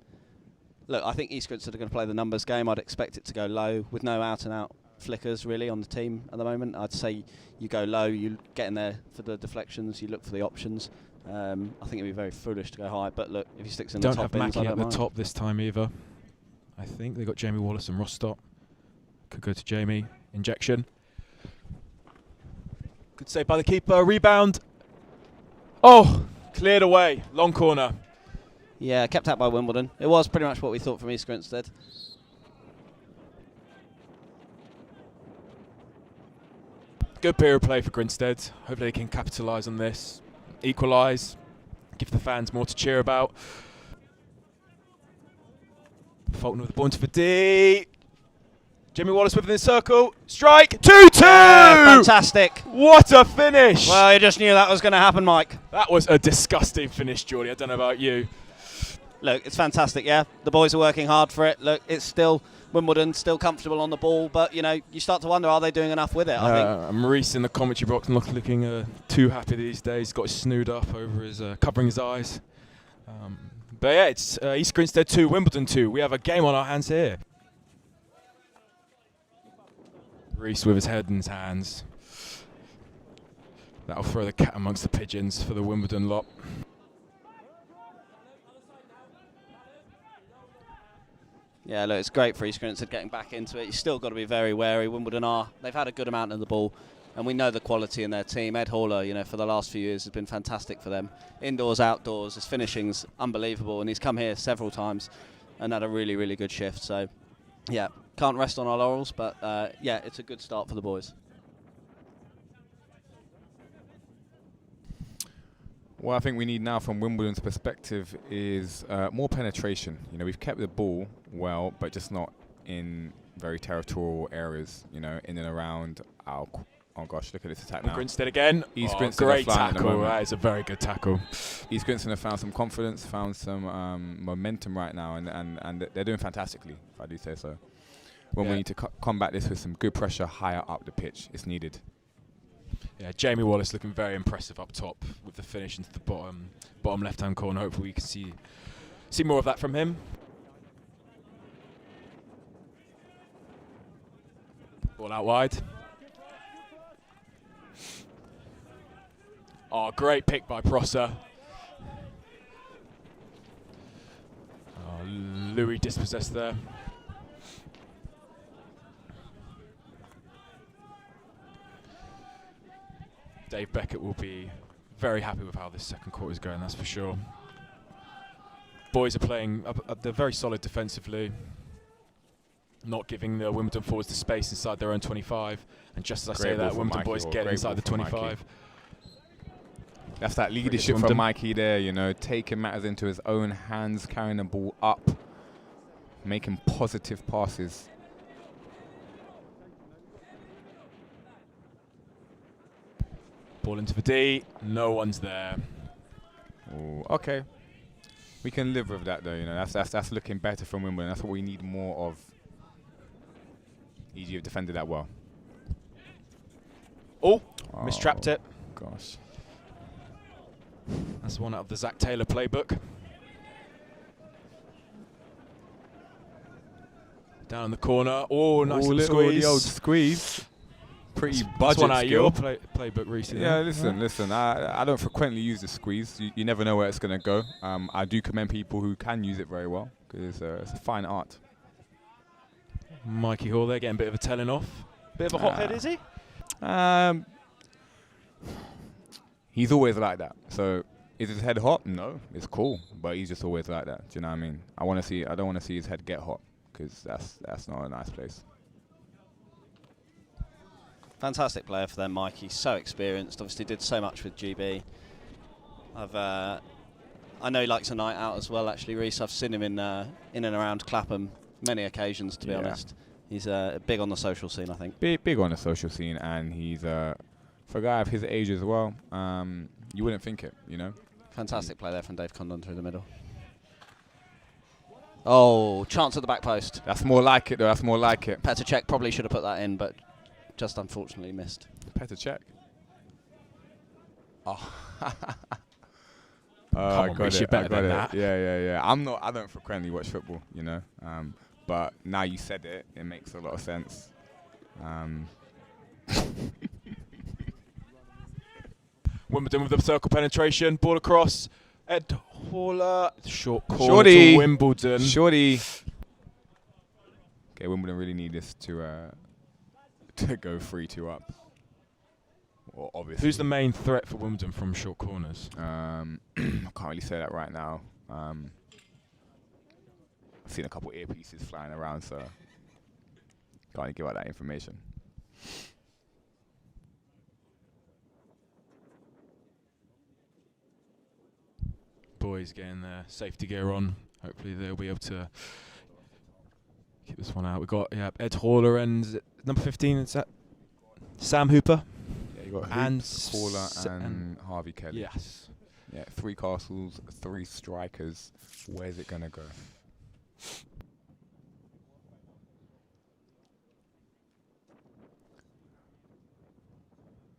Look, I think East Grinstead are going to play the numbers game. I'd expect it to go low with no out-and-out flickers really on the team at the moment. I'd say you go low, you get in there for the deflections, you look for the options. I think it'd be very foolish to go high, but look, if he sticks in the top bins, I don't have Mackie mind. at the top this time either. I think they got Jamie Wallace and Ross Stott. Could go to Jamie. Injection. Good save by the keeper. Rebound. Oh, cleared away. Long corner. Yeah, kept out by Wimbledon. It was pretty much what we thought from East Grinstead. Good period of play for Grinstead. Hopefully they can capitalise on this, equalise, give the fans more to cheer about. Faulkner with the ball into the D. Jamie Wallace within the circle. Strike. 2-2! Fantastic. What a finish! Well, you just knew that was going to happen, Mike. That was a disgusting finish, Geordie. I don't know about you. Look, it's fantastic, yeah. The boys are working hard for it. Look, it's still Wimbledon, still comfortable on the ball, but, you know, you start to wonder, are they doing enough with it, I think. Maurice in the commentary box not looking too happy these days. Got his snood up over his, covering his eyes. But yeah, it's East Grinstead 2, Wimbledon 2. We have a game on our hands here. Reese with his head in his hands. That'll throw the cat amongst the pigeons for the Wimbledon lot. Yeah, look, it's great for East Grinstead getting back into it. You've still got to be very wary. Wimbledon they've had a good amount of the ball, and we know the quality in their team. Ed Haller, you know, for the last few years has been fantastic for them. Indoors, outdoors, his finishing's unbelievable, and he's come here several times and had a really, really good shift. So, yeah, can't rest on our laurels, but yeah, it's a good start for the boys. What I think we need now from Wimbledon's perspective is more penetration. You know, we've kept the ball well, but just not in very territorial areas, you know, in and around our... Oh gosh, look at this attack now. Grinstead again. East Grinstead great tackle. That is a very good tackle. East Grinstead have found some confidence, found some momentum right now, and they're doing fantastically, if I do say so. When we need to combat this with some good pressure higher up the pitch, it's needed. Yeah, Jamie Wallace looking very impressive up top with the finish into the bottom left-hand corner. Hopefully we can see more of that from him. Ball out wide. Oh, great pick by Prosser. Oh, Louis dispossessed there. Dave Beckett will be very happy with how this second quarter is going, that's for sure. Boys are playing, they're very solid defensively, not giving the Wimbledon forwards the space inside their own 25. And just as I say that, Wimbledon boys get inside the 25. That's that leadership from Mikey there, you know, taking matters into his own hands, carrying the ball up, making positive passes. Ball into the D, no one's there. Ooh, okay. We can live with that though, you know, that's looking better from Wimbledon. That's what we need more of. EG have defended that well. Oh, mistrapped it. Gosh. That's one out of the Zach Taylor playbook. Down in the corner. Oh, nice little squeeze. The old squeeze. Pretty budget That's one out of skill. your playbook recently. Yeah, listen. I don't frequently use the squeeze. You never know where it's going to go. I do commend people who can use it very well because it's a fine art. Mikey Hall there getting a bit of a telling off. Bit of a hothead, is he? He's always like that. So is his head hot? No, it's cool, but he's just always like that. Do you know what I mean? I don't want to see his head get hot because that's not a nice place. Fantastic player for them, Mike. He's so experienced. Obviously, did so much with GB. I know he likes a night out as well. Actually, Reese, I've seen him in and around Clapham many occasions. To be honest, he's big on the social scene. I think big on the social scene, and he's for a guy of his age as well. You wouldn't think it, you know. Fantastic play there from Dave Condon through the middle. Oh, chance at the back post. That's more like it, though. That's more like it. Petr Cech probably should have put that in, but just unfortunately missed. Petr Cech. Oh. Come on, Reece, you're better than that. Yeah. I don't frequently watch football, you know. But now you said it, it makes a lot of sense. Wimbledon with the circle penetration, ball across. Ed Haller, short corner Shorty. to Wimbledon. Shorty. Okay, Wimbledon really need this to go 3-2 up. Well, obviously. Who's the main threat for Wimbledon from short corners? I can't really say that right now. I've seen a couple earpieces flying around, so can't really give out that information. boys getting their safety gear on. Hopefully they'll be able to keep this one out. We've got Ed Haller and number 15, is that Sam Hooper? Yeah, you got and Paula and Harvey Kelly. Yes. Yeah, 3 castles, 3 strikers. Where's it gonna go?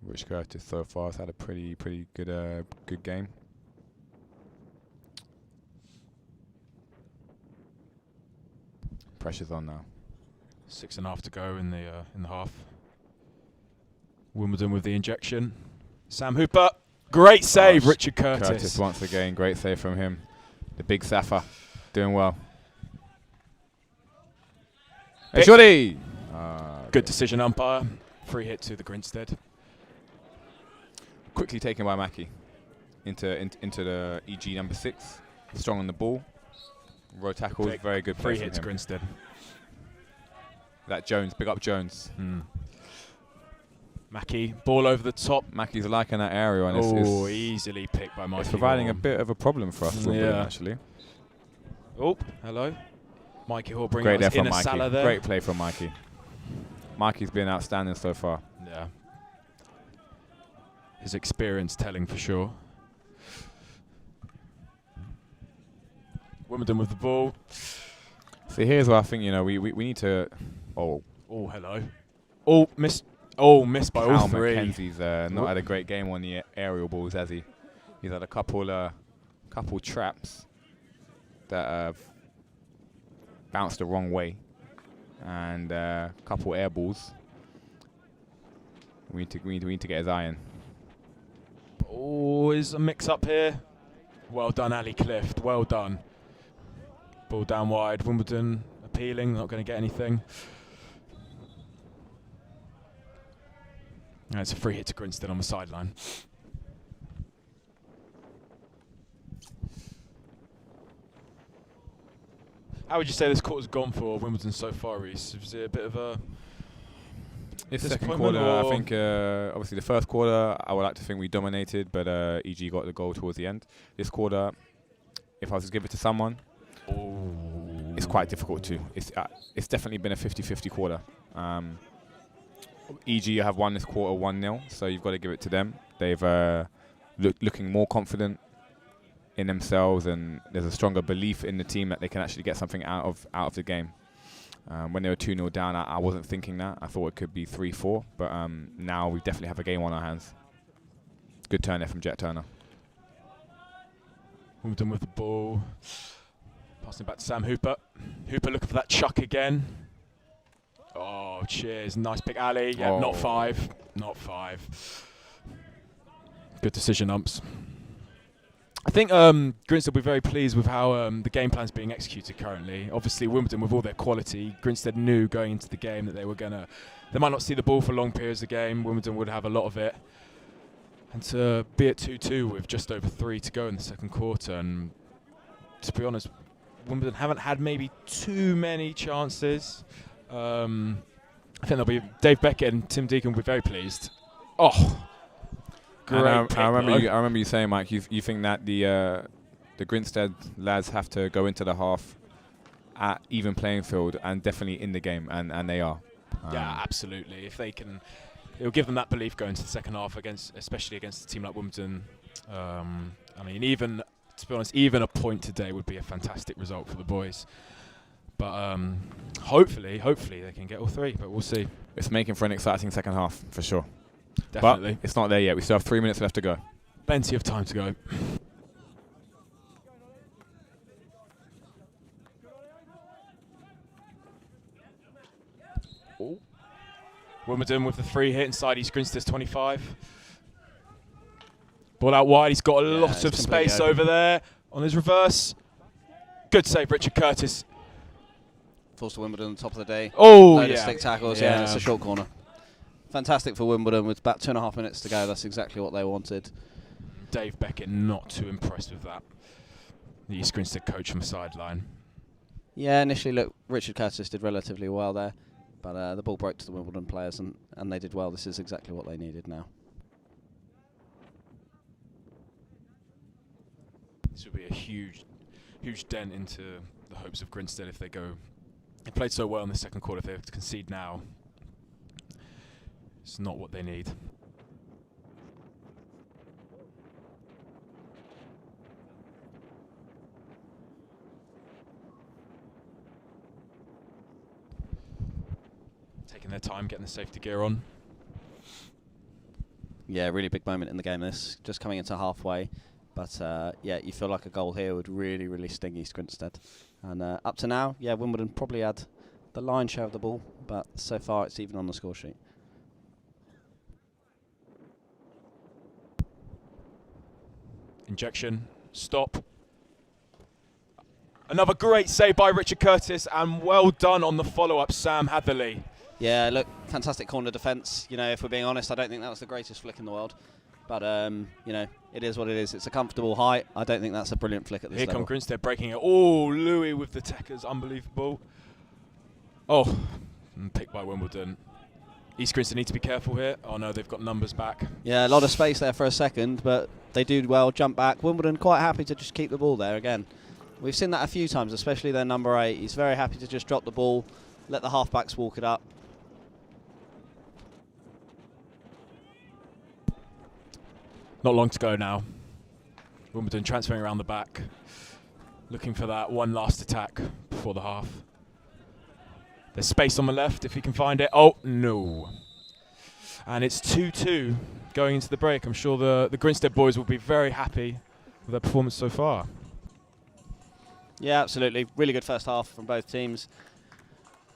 Rich Curtis so far has had a pretty good game. Pressure's on now. 6.5 to go in the half. Wimbledon with the injection. Sam Hooper, great save, Richard Curtis. Curtis once again, great save from him. The big Safa, doing well. Hey, Shorty! Good decision, umpire. Free hit to the Grinstead. Quickly taken by Maki into the EG number 6. Strong on the ball. Row tackles, very good play free hit to from him. Grinstead. That Jones, big up Jones. Mackie, ball over the top. Mackie's liking that area, and it's easily picked by Mikey. It's providing a bit of a problem for us, actually. Oh, hello. Mikey Hall bringing Great there us from in a Mikey. Salah there. Great play from Mikey. Mikey's been outstanding so far. Yeah. His experience telling for sure. Wimbledon with the ball. See, here's what I think, we need to... Oh, hello. Oh, missed by all Cal 3. McKenzie's not had a great game on the aerial balls, has he? He's had a couple traps that have bounced the wrong way, and a couple air balls. We need to get his eye in. Oh, is a mix up here. Well done, Ali Clift. Well done. Ball down wide. Wimbledon appealing. Not going to get anything. No, it's a free hit to Grinstead on the sideline. How would you say this quarter's gone for Wimbledon so far, Reece? Is it a bit of a... This second quarter, I think, obviously the first quarter, I would like to think we dominated, but EG got the goal towards the end. This quarter, if I was to give it to someone, it's quite difficult to. It's definitely been a 50-50 quarter. EG have won this quarter 1-0, so you've got to give it to them. They've looking more confident in themselves, and there's a stronger belief in the team that they can actually get something out of the game. When they were 2-0 down, I wasn't thinking that. I thought it could be 3-4, but now we definitely have a game on our hands. Good turn there from Jet Turner. Wimbledon with the ball. Passing back to Sam Hooper. Hooper looking for that chuck again. Oh, cheers. Nice pick, Ali. Yeah, not 5. Not 5. Good decision, umps. I think Grinstead will be very pleased with how the game plan's being executed currently. Obviously, Wimbledon, with all their quality, Grinstead knew going into the game that they might not see the ball for long periods of the game. Wimbledon would have a lot of it. And to be at 2-2 with just over 3 to go in the second quarter, and to be honest, Wimbledon haven't had maybe too many chances. I think there'll be Dave Beckett and Tim Deacon will be very pleased. Oh, great! I remember you saying, Mike, you think that the Grinstead lads have to go into the half at even playing field and definitely in the game, and they are. Yeah, absolutely. If they can, it'll give them that belief going into the second half especially against a team like Wimbledon. I mean, even to be honest, even a point today would be a fantastic result for the boys. But hopefully they can get all 3. But we'll see. It's making for an exciting second half for sure. Definitely. But it's not there yet. We still have 3 minutes left to go. Plenty of time to go. Oh. Wimbledon with the free hit inside East Grinstead's 25. Ball out wide. He's got a lot of space over there on his reverse. Good save, Richard Curtis. Forced to Wimbledon on the top of the day. Oh, Load of stick tackles, and it's a short corner. Fantastic for Wimbledon with about 2.5 minutes to go. That's exactly what they wanted. Dave Beckett not too impressed with that. The East Grinstead coach from the sideline. Yeah, initially, look, Richard Curtis did relatively well there, but the ball broke to the Wimbledon players, and they did well. This is exactly what they needed now. This would be a huge dent into the hopes of Grinstead if they go. They played so well in the second quarter. If they have to concede now, it's not what they need. Taking their time, getting the safety gear on. Yeah, really big moment in the game, this. Just coming into halfway. But, yeah, you feel like a goal here would really, really sting East Grinstead. And up to now, yeah, Wimbledon probably had the lion's share of the ball, but so far it's even on the score sheet. Injection, stop. Another great save by Richard Curtis, and well done on the follow-up, Sam Hatherley. Yeah, look, fantastic corner defence. You know, if we're being honest, I don't think that was the greatest flick in the world. But, you know, it is what it is. It's a comfortable height. I don't think that's a brilliant flick at this level. Here come Grinstead breaking it. Oh, Louis with the techers, unbelievable. Oh, picked by Wimbledon. East Grinstead need to be careful here. Oh no, they've got numbers back. Yeah, a lot of space there for a second, but they do well, jump back. Wimbledon quite happy to just keep the ball there again. We've seen that a few times, especially their number 8. He's very happy to just drop the ball, let the halfbacks walk it up. Not long to go now. Wimbledon transferring around the back, looking for that one last attack before the half. There's space on the left if he can find it. Oh, no. And it's 2-2 going into the break. I'm sure the Grinstead boys will be very happy with their performance so far. Yeah, absolutely. Really good first half from both teams.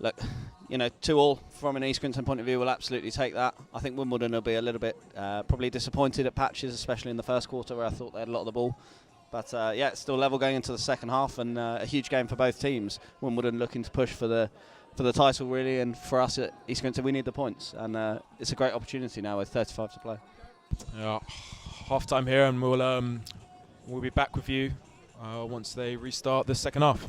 Look, you know, 2-2 from an East Grinstead point of view will absolutely take that. I think Wimbledon will be a little bit probably disappointed at patches, especially in the first quarter where I thought they had a lot of the ball. But yeah, it's still level going into the second half, and a huge game for both teams. Wimbledon looking to push for the title really, and for us at East Grinstead we need the points, and it's a great opportunity now with 35 to play. Yeah, half time here, and we'll be back with you once they restart the second half.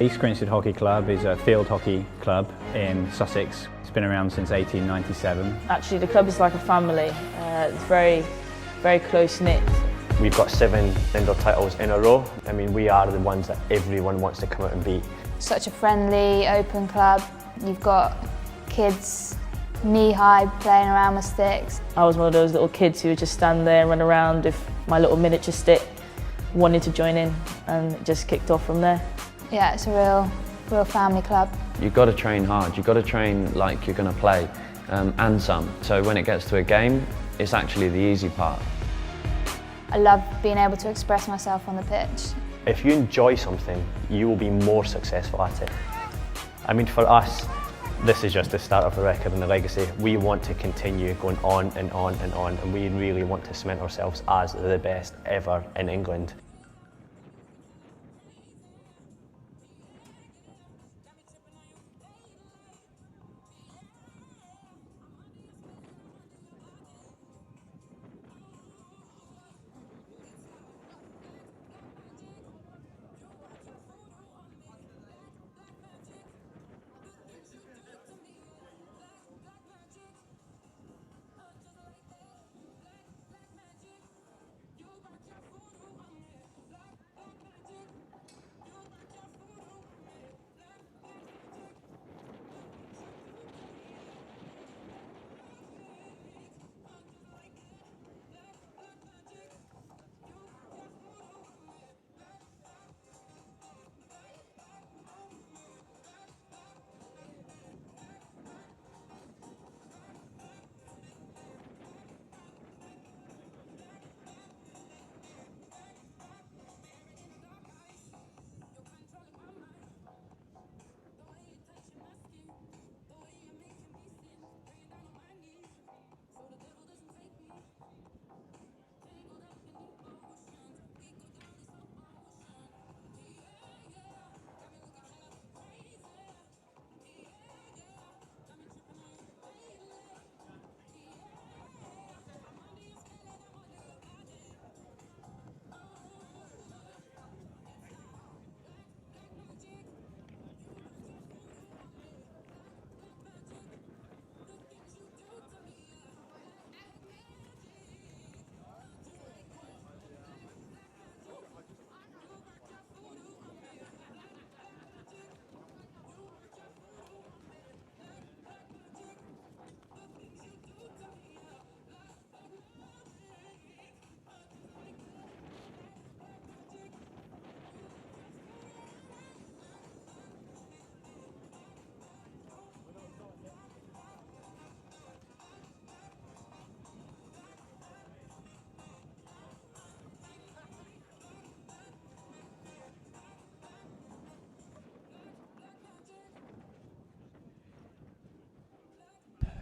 East Grinstead Hockey Club is a field hockey club in Sussex. It's been around since 1897. Actually, the club is like a family. It's very, very close-knit. We've got 7 indoor titles in a row. I mean, we are the ones that everyone wants to come out and beat. Such a friendly, open club. You've got kids knee-high playing around with sticks. I was one of those little kids who would just stand there and run around with my little miniature stick, wanted to join in, and it just kicked off from there. Yeah, it's a real family club. You've got to train hard, you've got to train like you're going to play, and some. So when it gets to a game, it's actually the easy part. I love being able to express myself on the pitch. If you enjoy something, you will be more successful at it. I mean, for us, this is just the start of the record and the legacy. We want to continue going on and on and on, and we really want to cement ourselves as the best ever in England.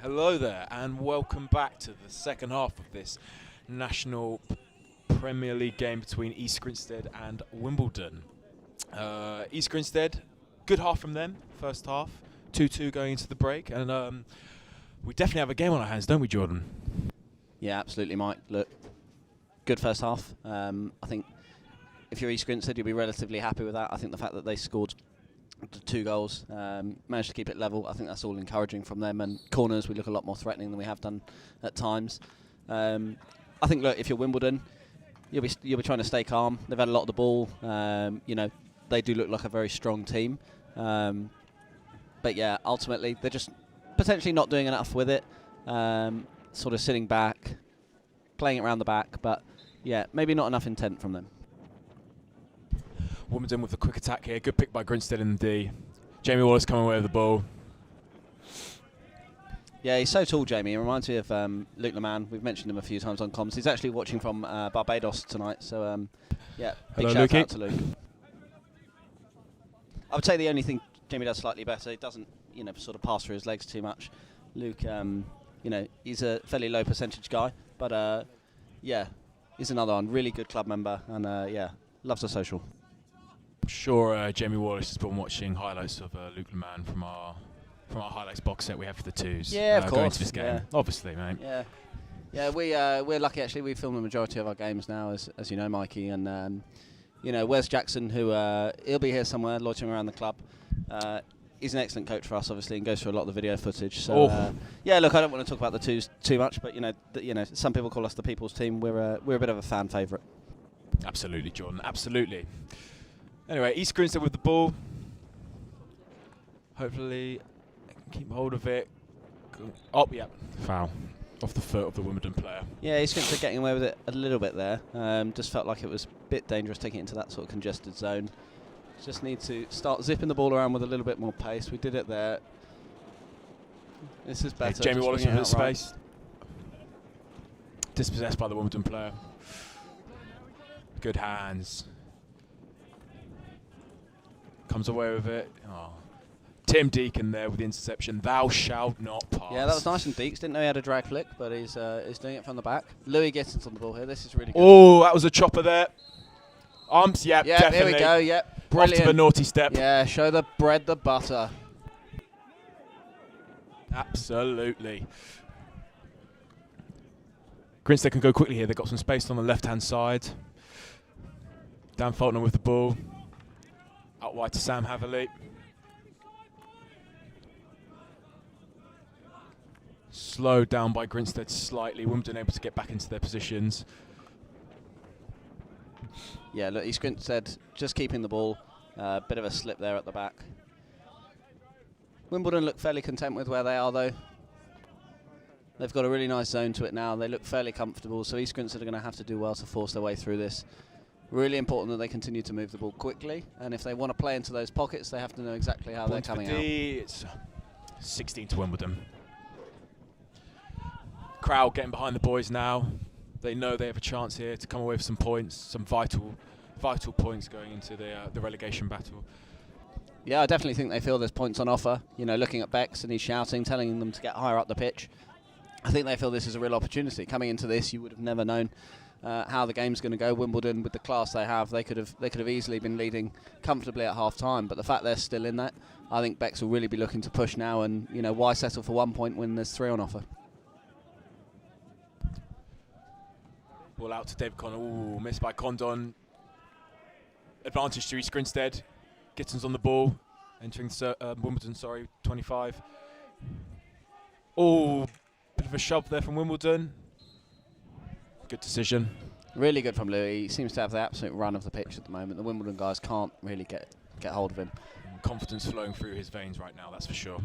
Hello there, and welcome back to the second half of this National Premier League game between East Grinstead and Wimbledon. East Grinstead, good half from them, first half, 2-2 going into the break, and we definitely have a game on our hands, don't we, Jordan? Yeah, absolutely, Mike. Look, good first half. I think if you're East Grinstead, you'll be relatively happy with that. I think the fact that they scored 2 goals, managed to keep it level, I think that's all encouraging from them. And corners, we look a lot more threatening than we have done at times. I think, look, if you're Wimbledon, you'll be trying to stay calm. They've had a lot of the ball. You know, they do look like a very strong team. But yeah, ultimately, they're just potentially not doing enough with it. Sort of sitting back, playing it around the back. But yeah, maybe not enough intent from them. Wimbledon with a quick attack here. Good pick by Grinstead in the D. Jamie Wallace coming away with the ball. Yeah, he's so tall, Jamie. He reminds me of Luke Leman. We've mentioned him a few times on comms. He's actually watching from Barbados tonight. So, yeah, big Hello, shout out to Luke. I would say the only thing Jamie does slightly better, he doesn't, you know, sort of pass through his legs too much. Luke, you know, he's a fairly low percentage guy. But, yeah, he's another one. Really good club member. And, yeah, loves the social. I'm sure Jamie Wallace has been watching highlights of Luke Leman from our highlights box set we have for the twos. Yeah, of course. Going to this game, yeah. Obviously, mate. Yeah, yeah. We're lucky actually. We film the majority of our games now, as you know, Mikey, and You know, Wes Jackson, who he'll be here somewhere, loitering around the club. He's an excellent coach for us, obviously, and goes through a lot of the video footage. So, yeah, look, I don't want to talk about the twos too much, but some people call us the people's team. We're a bit of a fan favourite. Absolutely, Jordan. Absolutely. Anyway, East Grinstead with the ball. Hopefully, they can keep hold of it. Oh, yeah, foul off the foot of the Wimbledon player. Yeah, East Grinstead getting away with it a little bit there. Just felt like it was a bit dangerous taking it into that sort of congested zone. Just need to start zipping the ball around with a little bit more pace. We did it there. This is better. Jamie Wallace with his space. Right. Dispossessed by the Wimbledon player. Good hands. Comes away with it. Oh. Tim Deacon there with the interception. Thou shalt not pass. Yeah, that was nice from Deeks. Didn't know he had a drag flick, but he's doing it from the back. Louis Gittins on the ball here. This is really good. Oh, that was a chopper there. Arms, yeah, definitely. Here we go, yep. Brilliant. Off to the naughty step. Yeah, show the bread the butter. Absolutely. Grinstead can go quickly here. They've got some space on the left-hand side. Dan Faulkner with the ball. Out wide to Sam Haverley. Slowed down by Grinstead slightly. Wimbledon able to get back into their positions. Yeah, look, East Grinstead just keeping the ball. Bit of a slip there at the back. Wimbledon look fairly content with where they are, though. They've got a really nice zone to it now. They look fairly comfortable, so East Grinstead are going to have to do well to force their way through this. Really important that they continue to move the ball quickly, and if they want to play into those pockets, they have to know exactly how they're coming out. It's 16 to Wimbledon. Crowd getting behind the boys now. They know they have a chance here to come away with some points, some vital points going into the relegation battle. Yeah, I definitely think they feel there's points on offer. You know, looking at Bex and he's shouting, telling them to get higher up the pitch. I think they feel this is a real opportunity. Coming into this, you would have never known how the game's going to go. Wimbledon, with the class they have, they could have easily been leading comfortably at half time. But the fact they're still in that, I think Bex will really be looking to push now. And you know, why settle for 1 point when there's 3 on offer? Ball out to David Connor. Ooh, missed by Condon. Advantage to East Grinstead. Gittins on the ball. Entering Wimbledon, 25. Oh, bit of a shove there from Wimbledon. Good decision. Really good from Louis. He seems to have the absolute run of the pitch at the moment. The Wimbledon guys can't really get hold of him. Confidence flowing through his veins right now, that's for sure.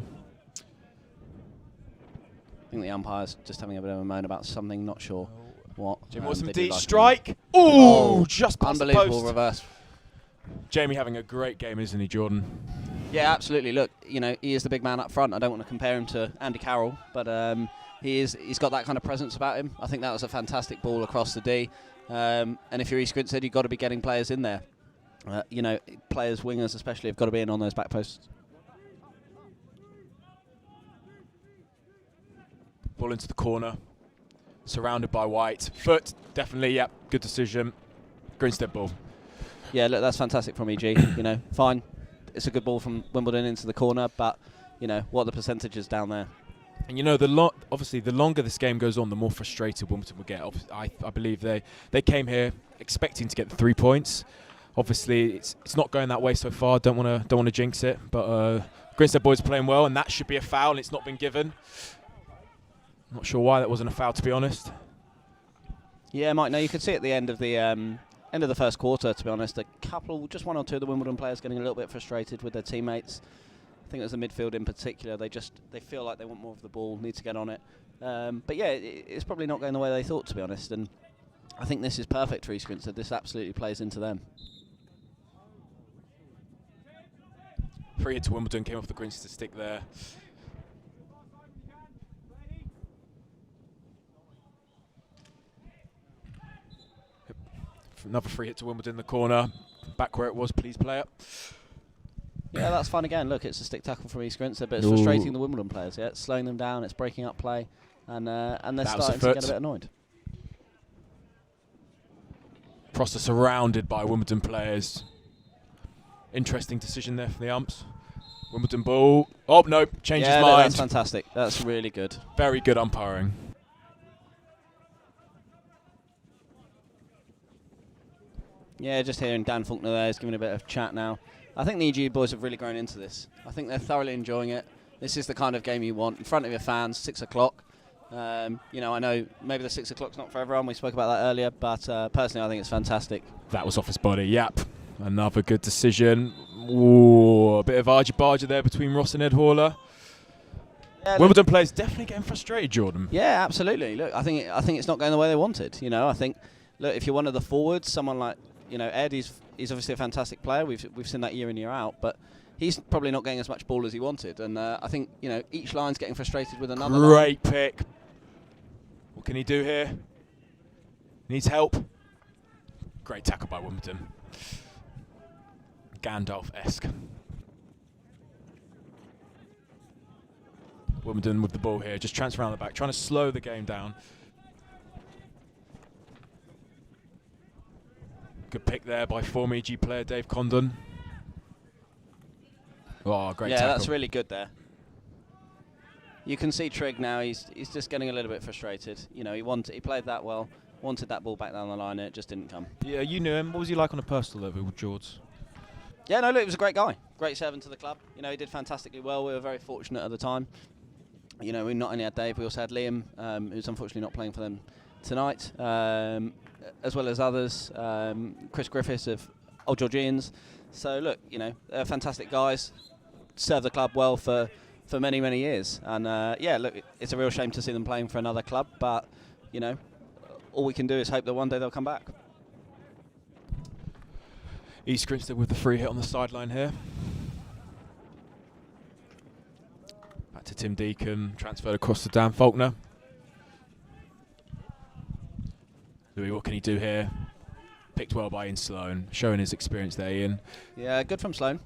I think the umpire's just having a bit of a moan about something, not sure what. Jamie Watson deep strike. Ooh, just past the unbelievable post. Reverse. Jamie having a great game, isn't he, Jordan? Yeah, absolutely. Look, you know, he is the big man up front. I don't want to compare him to Andy Carroll, but he's got that kind of presence about him. I think that was a fantastic ball across the D. And if you're East Grinstead, you've got to be getting players in there. You know, players, wingers especially, have got to be in on those back posts. Ball into the corner. Surrounded by White. Foot, definitely, yeah, good decision. Grinstead ball. Yeah, look, that's fantastic from EG. You know, fine. It's a good ball from Wimbledon into the corner, but, you know, what are the percentages down there? And, you know, obviously, the longer this game goes on, the more frustrated Wimbledon will get. I believe they came here expecting to get the 3 points. Obviously, it's not going that way so far. Don't want to jinx it, but Grinstead boys are playing well, and that should be a foul, and it's not been given. Not sure why that wasn't a foul, to be honest. Yeah, Mike. No, you could see at the end of the first quarter, to be honest, just 1 or 2 of the Wimbledon players getting a little bit frustrated with their teammates. I think it was the midfield in particular. They feel like they want more of the ball, need to get on it. But yeah, it's probably not going the way they thought, to be honest. And I think this is perfect for East Grinstead. This absolutely plays into them. Free hit to Wimbledon, came off the Grinstead stick there. Another free hit to Wimbledon in the corner. Back where it was, please play it. Yeah, that's fun again. Look, it's a stick tackle from East Grinstead, but it's frustrating the Wimbledon players. Yeah, it's slowing them down, it's breaking up play, and they're starting to get a bit annoyed. Prosser surrounded by Wimbledon players. Interesting decision there from the umps. Wimbledon ball. Oh, no, changed his mind. Yeah, that's fantastic. That's really good. Very good umpiring. Yeah, just hearing Dan Faulkner there is giving a bit of chat now. I think the EG boys have really grown into this. I think they're thoroughly enjoying it. This is the kind of game you want in front of your fans, 6 o'clock. You know, I know maybe the 6 o'clock's not for everyone. We spoke about that earlier, but personally I think it's fantastic. That was off his body, yep. Another good decision. Ooh, a bit of argy-bargy there between Ross and Ed Hauler. Yeah, Wimbledon players definitely getting frustrated, Jordan. Yeah, absolutely. Look, I think it's not going the way they wanted. You know, I think, look, if you're one of the forwards, someone like, you know, Ed, he's obviously a fantastic player. We've seen that year in, year out, but he's probably not getting as much ball as he wanted. And I think, you know, each line's getting frustrated with another line. Great pick. What can he do here? Needs help. Great tackle by Wimbledon. Gandalf-esque. Wimbledon with the ball here, just transfer around the back, trying to slow the game down. Good pick there by former EG player Dave Condon. Oh, great tackle. Yeah, that's really good there. You can see Trigg now, he's just getting a little bit frustrated. You know, he played that well, wanted that ball back down the line, and it just didn't come. Yeah, you knew him. What was he like on a personal level, George? Yeah, no, look, he was a great guy. Great servant to the club. You know, he did fantastically well. We were very fortunate at the time. You know, we not only had Dave, we also had Liam, who's unfortunately not playing for them tonight, as well as others, Chris Griffiths of Old Georgians. So look, you know, they're fantastic guys, served the club well for many, many years. And yeah, look, it's a real shame to see them playing for another club, but, you know, all we can do is hope that one day they'll come back. East Grinstead with the free hit on the sideline here. Back to Tim Deacon, transferred across to Dan Faulkner. Louis, what can he do here? Picked well by Ian Sloan, showing his experience there, Ian. Yeah, good from Sloan.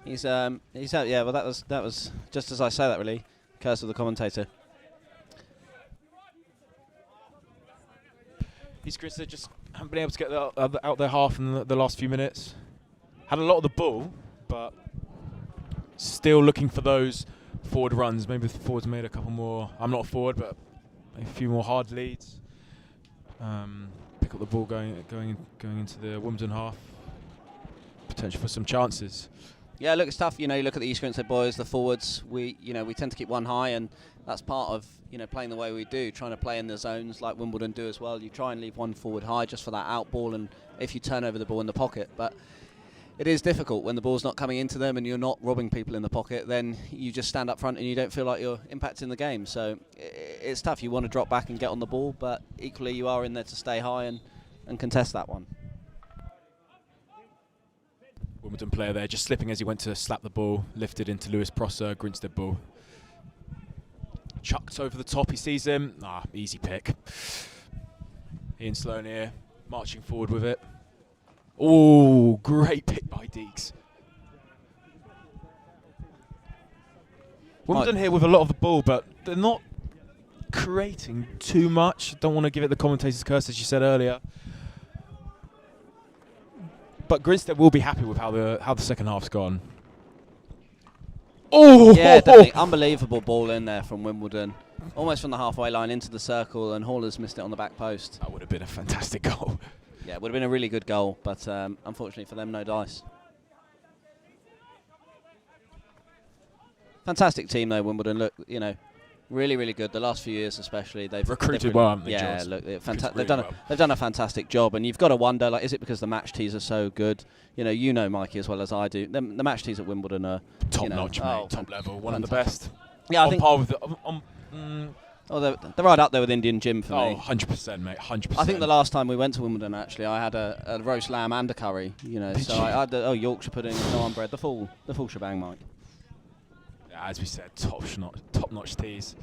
He's out. Yeah, well, that was just as I say that, really. Curse of the commentator. East Grinstead just haven't been able to get out their half in the last few minutes. Had a lot of the ball, but still looking for those forward runs. Maybe the forwards made a couple more. I'm not a forward, but a few more hard leads. Pick up the ball going into the Wimbledon half. Potential for some chances. Yeah, look, it's tough. You know, you look at the East Grinstead boys, the forwards. We tend to keep one high, and that's part of, you know, playing the way we do, trying to play in the zones like Wimbledon do as well. You try and leave one forward high just for that out ball, and if you turn over the ball in the pocket. But it is difficult when the ball's not coming into them and you're not robbing people in the pocket. Then you just stand up front and you don't feel like you're impacting the game. So it's tough. You want to drop back and get on the ball, but equally you are in there to stay high and contest that one. Wimbledon player there, just slipping as he went to slap the ball, lifted into Lewis Prosser, Grinstead ball. Chucked over the top, he sees him. Easy pick. Ian Sloan here, marching forward with it. Oh, great pick by Deeks. Wimbledon here with a lot of the ball, but they're not creating too much. Don't want to give it the commentator's curse, as you said earlier. But Grinstead will be happy with how the second half's gone. Oh! Yeah, definitely. Unbelievable ball in there from Wimbledon. Almost from the halfway line into the circle, and Hauler's missed it on the back post. That would have been a fantastic goal. Yeah, it would have been a really good goal, but unfortunately for them, no dice. Fantastic team, though, Wimbledon. Look, you know, really, really good. The last few years, especially, they've recruited well, haven't they? Yeah, George? look, Really they've done a fantastic job, and you've got to wonder, like, is it because the match tees are so good? You know, Mikey, as well as I do. The match tees at Wimbledon are top notch, mate. Top level, one of the best. Yeah, I think. Par with they're right up there with Indian Gym for me. 100%, mate. 100%. I think the last time we went to Wimbledon, actually, I had a roast lamb and a curry. You know, so I had Yorkshire pudding, no bread, the full shebang, Mike. Yeah, as we said, top notch tees.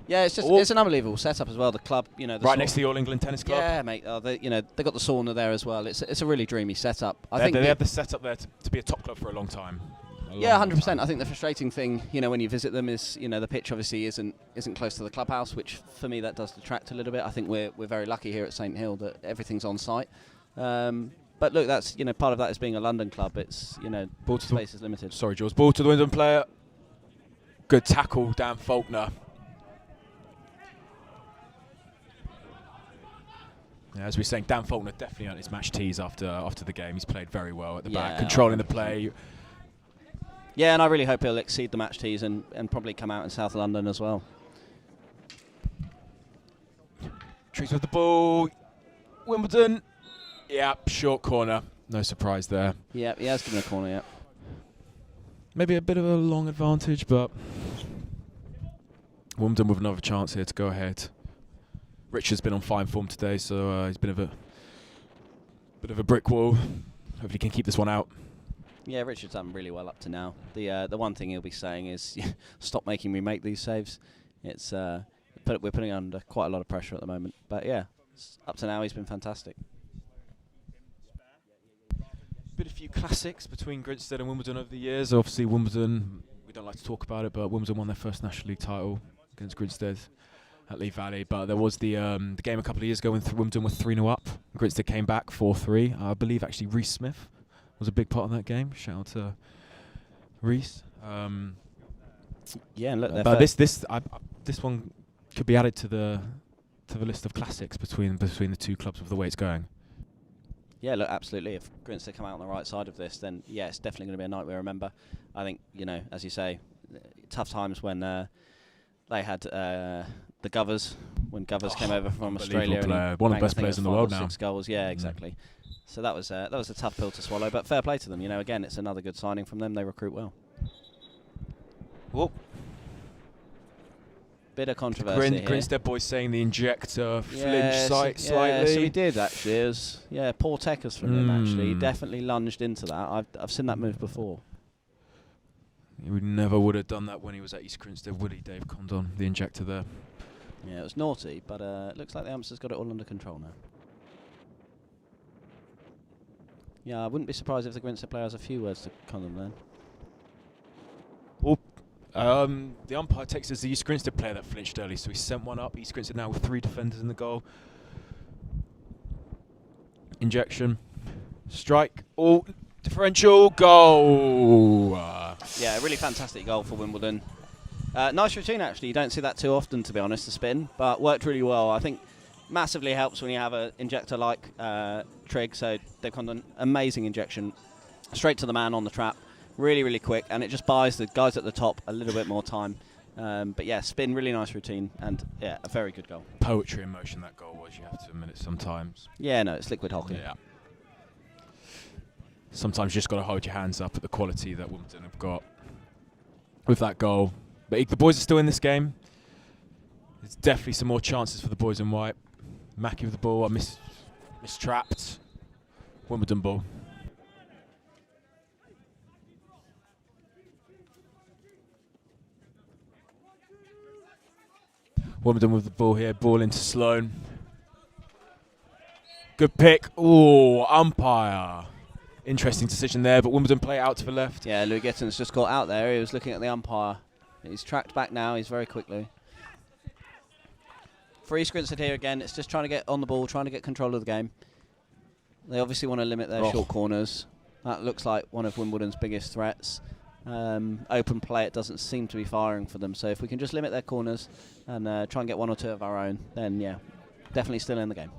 Yeah, it's an unbelievable setup as well. The club, you know, right next to the All England Tennis Club. Yeah, mate. They got the sauna there as well. It's a really dreamy setup. I think they had the setup there to be a top club for a long time. Yeah, 100%. I think the frustrating thing, you know, when you visit them is, you know, the pitch obviously isn't close to the clubhouse, which for me that does detract a little bit. I think we're very lucky here at St Hill that everything's on site. But look, that's, you know, part of that is being a London club. It's, you know, space is limited. Sorry, Jules. Ball to the Wimbledon player. Good tackle, Dan Faulkner. Yeah, as we were saying, Dan Faulkner definitely earned his match tees after the game. He's played very well at the back, controlling the play. Yeah, and I really hope he'll exceed the match tees and probably come out in South London as well. Trees with the ball. Wimbledon. Yep, short corner. No surprise there. Yeah, he has given a corner, yeah. Maybe a bit of a long advantage, but Wimbledon with another chance here to go ahead. Richard's been on fine form today, so he's been a bit of a brick wall. Hopefully he can keep this one out. Yeah, Richard's done really well up to now. The one thing he'll be saying is, stop making me make these saves. It's we're putting under quite a lot of pressure at the moment. But yeah, up to now he's been fantastic. Been a few classics between Grinstead and Wimbledon over the years. Obviously Wimbledon, we don't like to talk about it, but Wimbledon won their first National League title against Grinstead at Lee Valley. But there was the game a couple of years ago when Wimbledon were 3-0 up. Grinstead came back 4-3. I believe actually Reece Smith was a big part of that game. Shout out to Reece. Yeah, and look, but this one could be added to the list of classics between the two clubs with the way it's going. Yeah, look, absolutely. If Grinstead come out on the right side of this, then yeah, it's definitely going to be a night we remember. I think, as you say, tough times when they had the Govers, when Govers came over from Australia. And one of the best players in the world now. 6 goals, yeah, exactly. So that was a tough pill to swallow, but fair play to them. Again, it's another good signing from them. They recruit well. Whoop. Bit of controversy here. Grinstead boys saying the injector flinched slightly. Yeah, so he did actually. It was poor techers from him actually. He definitely lunged into that. I've seen that move before. He never would have done that when he was at East Grinstead, would he, Dave Condon? The injector there. Yeah, it was naughty, but it looks like the Amster's got it all under control now. Yeah, I wouldn't be surprised if the Grinstead player has a few words to Condon then. Oh. The umpire takes as the East Grinstead player that flinched early, so he sent one up. East Grinstead now with 3 defenders in the goal. Injection. Strike. Oh, differential. Goal. Yeah, a really fantastic goal for Wimbledon. Nice routine, actually. You don't see that too often, to be honest, the spin, but worked really well. I think massively helps when you have an injector-like trig, so they've got an amazing injection straight to the man on the trap. Really, really quick, and it just buys the guys at the top a little bit more time. But yeah, spin, really nice routine, and yeah, a very good goal. Poetry in motion that goal was, you have to admit it sometimes. Yeah, no, it's liquid hockey. Yeah. Sometimes you just got to hold your hands up at the quality that Wimbledon have got with that goal. But the boys are still in this game. There's definitely some more chances for the boys in white. Mackey with the ball, mistrapped. Wimbledon ball. Wimbledon with the ball here, ball into Sloan. Good pick. Ooh, umpire. Interesting decision there, but Wimbledon play out to the left. Yeah, Louis Gitton's just got out there. He was looking at the umpire. He's tracked back now. He's very quickly. For East Grinstead here again, it's just trying to get on the ball, trying to get control of the game. They obviously want to limit their short corners. That looks like one of Wimbledon's biggest threats. Open play, it doesn't seem to be firing for them. So if we can just limit their corners and try and get 1 or 2 of our own, then yeah, definitely still in the game.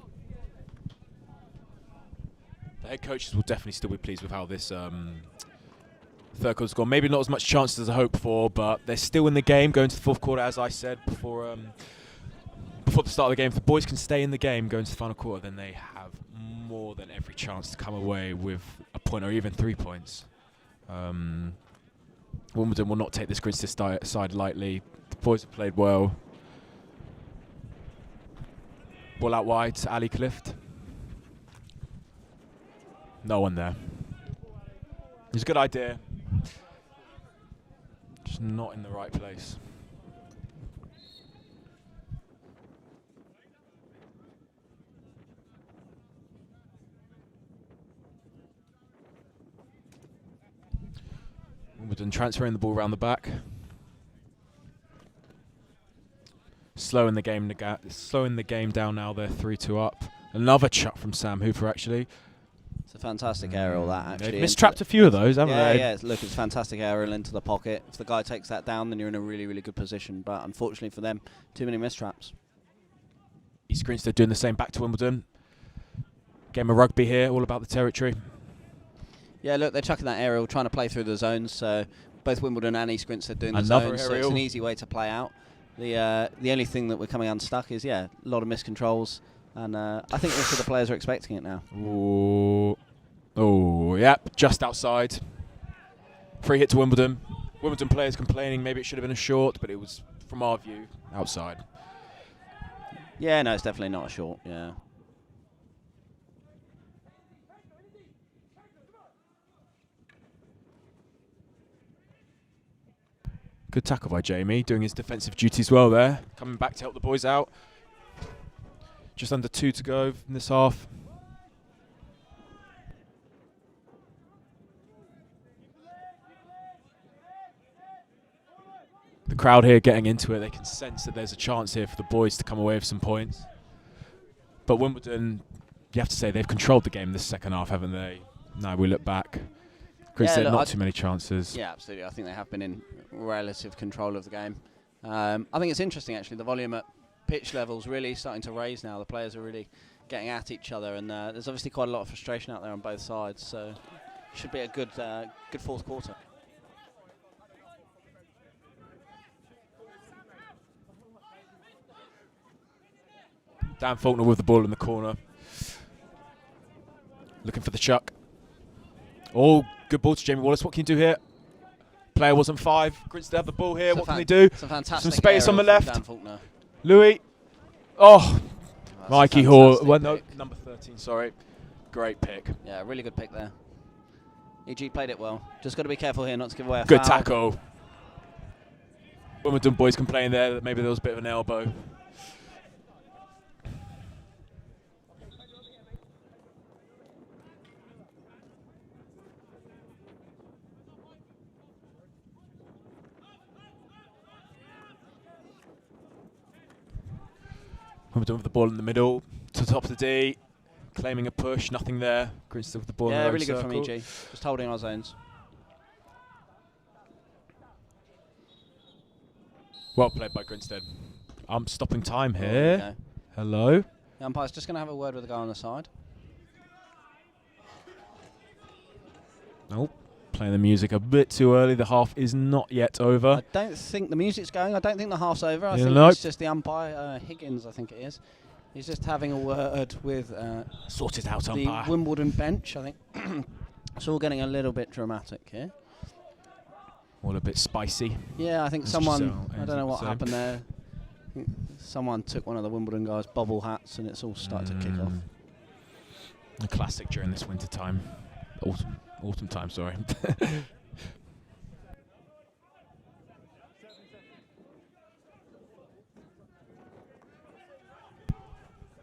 The head coaches will definitely still be pleased with how this third quarter's gone. Maybe not as much chances as I hoped for, but they're still in the game, going to the 4th quarter, as I said before the start of the game. If the boys can stay in the game, going to the final quarter, then they have more than every chance to come away with a point or even 3 points. Wimbledon will not take this Grinstead side lightly. The boys have played well. Ball out wide to Ali Clift. No one there. It's a good idea. Just not in the right place. Wimbledon transferring the ball around the back. Slowing the game down now. They're 3-2 up. Another chuck from Sam Hooper, actually. It's a fantastic aerial, that, actually. They've mistrapped a few of those, haven't they? Yeah, look, it's fantastic aerial into the pocket. If the guy takes that down, then you're in a really, really good position. But unfortunately for them, too many mistraps. East Grinstead doing the same back to Wimbledon. Game of rugby here, all about the territory. Yeah, look, they're chucking that aerial, trying to play through the zones. So both Wimbledon and East Grinstead doing the Another zones. So it's an easy way to play out. The only thing that we're coming unstuck is, a lot of miscontrols. And I think also the players are expecting it now. Ooh. Oh, yep, just outside. Free hit to Wimbledon. Wimbledon players complaining maybe it should have been a short, but it was, from our view, outside. Yeah, no, it's definitely not a short, yeah. Good tackle by Jamie, doing his defensive duties well there. Coming back to help the boys out. Just under 2 to go in this half. The crowd here getting into it. They can sense that there's a chance here for the boys to come away with some points. But Wimbledon, you have to say, they've controlled the game this second half, haven't they? Now we look back. Grinstead, not too many chances. Yeah, absolutely. I think they have been in relative control of the game. I think it's interesting, actually. The volume at pitch level's really starting to raise now. The players are really getting at each other, and there's obviously quite a lot of frustration out there on both sides. So, should be a good fourth quarter. Dan Faulkner with the ball in the corner. Looking for the chuck. Oh, good ball to Jamie Wallace. What can you do here? Player wasn't 5. Grinstead have the ball here. What can they do? Some space on the left. Dan Faulkner. Louis. Oh, Mikey Hall. Well, no, pick. number 13, sorry. Great pick. Yeah, really good pick there. EG played it well. Just got to be careful here not to give away a Good foul. tackle. Wimbledon boys complain there that maybe there was a bit of an elbow. Wimbledon with the ball in the middle, to the top of the D, claiming a push, nothing there. Grinstead with the ball in the really good circle. from EG, just holding our zones. Well played by Grinstead. I'm stopping time here. Hello. The umpire's just going to have a word with the guy on the side. Nope. Playing the music a bit too early. The half is not yet over. I don't think the music's going. I don't think the half's over. I think nope. it's just the umpire, Higgins, I think it is. He's just having a word with Sort it out, the umpire. Wimbledon bench, I think. It's all getting a little bit dramatic here. All a bit spicy. Yeah, I think As someone, Giselle I don't know what said. happened there. I think someone took one of the Wimbledon guys' bobble hats and it's all started to kick off. A classic during this winter time. Autumn time, sorry.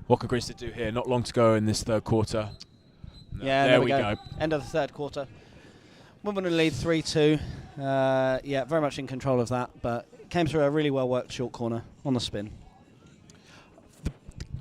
What can Grinstead do here? Not long to go in this third quarter. No, Yeah, there we go. End of the third quarter. Wimbledon lead 3-2. Yeah, very much in control of that, but came through a really well worked short corner on the spin.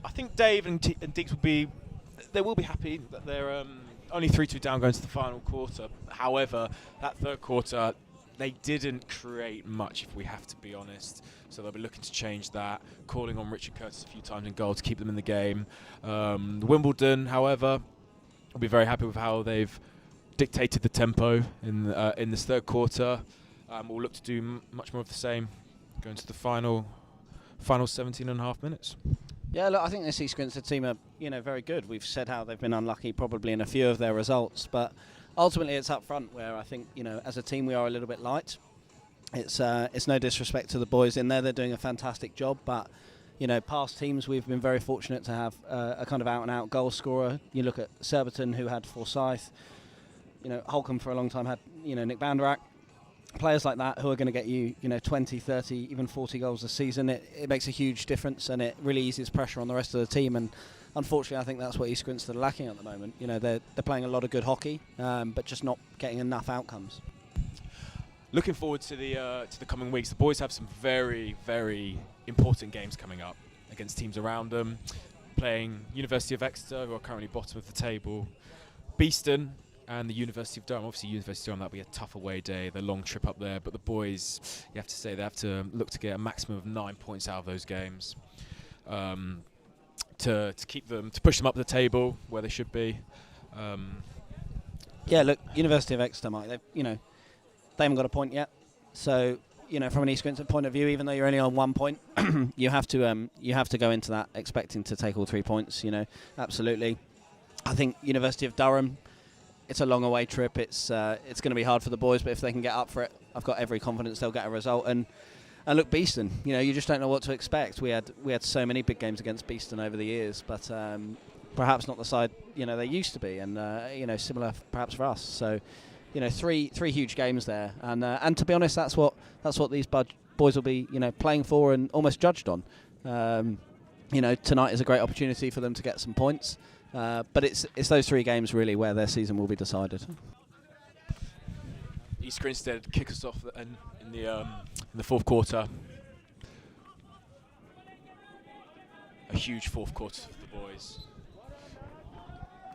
I think Dave and Deeks will be happy that they're only 3-2 down going to the final quarter. However, that third quarter, they didn't create much, if we have to be honest. So they'll be looking to change that, calling on Richard Curtis a few times in goal to keep them in the game. Wimbledon, however, will be very happy with how they've dictated the tempo in this third quarter. We'll look to do much more of the same, going to the final 17 and a half minutes. Yeah, look, I think this East Grinstead team are, very good. We've said how they've been unlucky probably in a few of their results, but ultimately it's up front where I think, as a team we are a little bit light. It's no disrespect to the boys in there. They're doing a fantastic job, but, past teams we've been very fortunate to have a kind of out-and-out goal scorer. You look at Surbiton, who had Forsyth. Holcombe for a long time had, Nick Banderack. Players like that who are going to get you, 20, 30, even 40 goals a season, it makes a huge difference and it really eases pressure on the rest of the team. And unfortunately, I think that's what East Grinstead are lacking at the moment. They're playing a lot of good hockey, but just not getting enough outcomes. Looking forward to the coming weeks. The boys have some very, very important games coming up against teams around them. Playing University of Exeter, who are currently bottom of the table, Beeston, and the University of Durham. Obviously, University of Durham, that'll be a tough away day, the long trip up there. But the boys, you have to say, they have to look to get a maximum of 9 points out of those games. to keep them, to push them up the table where they should be. Yeah, look, University of Exeter, Mike, they haven't got a point yet. So, from an East Grinstead point of view, even though you're only on 1 point, you have to go into that expecting to take all 3 points. Absolutely. I think University of Durham, it's a long away trip. It's going to be hard for the boys, but if they can get up for it, I've got every confidence they'll get a result. And look, Beeston, you just don't know what to expect. We had so many big games against Beeston over the years, but perhaps not the side they used to be, and similar perhaps for us. So, three huge games there, and to be honest, that's what these boys will be playing for and almost judged on. Tonight is a great opportunity for them to get some points, but it's those 3 games really where their season will be decided. East Grinstead kick us off in the fourth quarter. A huge fourth quarter for the boys.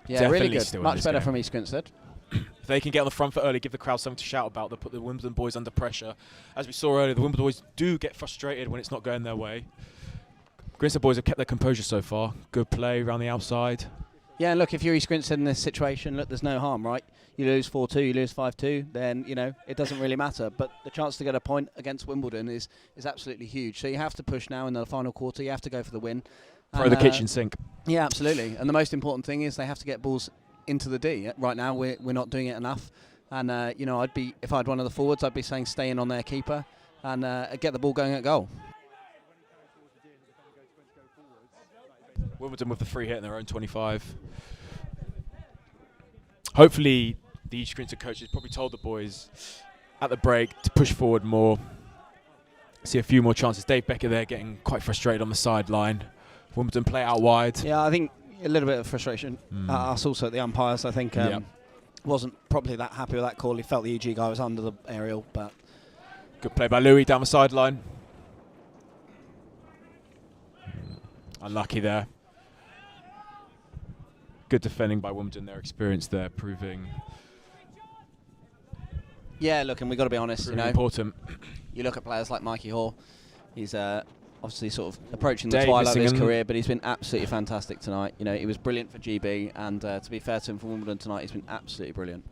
Yeah, Definitely really good. Much better from East Grinstead. If they can get on the front foot early, give the crowd something to shout about, they'll put the Wimbledon boys under pressure. As we saw earlier, the Wimbledon boys do get frustrated when it's not going their way. Grinstead boys have kept their composure so far. Good play around the outside. Yeah, and look, if you're East Grinstead in this situation, look, there's no harm, right? You lose 4-2, you lose 5-2, then, it doesn't really matter. But the chance to get a point against Wimbledon is absolutely huge. So you have to push now in the final quarter. You have to go for the win. Throw the kitchen sink. Yeah, absolutely. And the most important thing is they have to get balls into the D. Right now, we're not doing it enough. And, if I had one of the forwards, I'd be saying stay in on their keeper and get the ball going at goal. Wimbledon with the free hit in their own 25. Hopefully, the East Grinstead coaches probably told the boys at the break to push forward more. See a few more chances. Dave Becker there getting quite frustrated on the sideline. Wimbledon play out wide. Yeah, I think a little bit of frustration. Us also at the umpires, I think, wasn't probably that happy with that call. He felt the EG guy was under the aerial, but... Good play by Louis down the sideline. Unlucky there. Good defending by Wimbledon, their experience there proving... Yeah, look, and we've got to be honest, important. You look at players like Mikey Hoare, he's obviously sort of approaching the twilight of his career, but he's been absolutely fantastic tonight. He was brilliant for GB, and to be fair to him for Wimbledon tonight, he's been absolutely brilliant.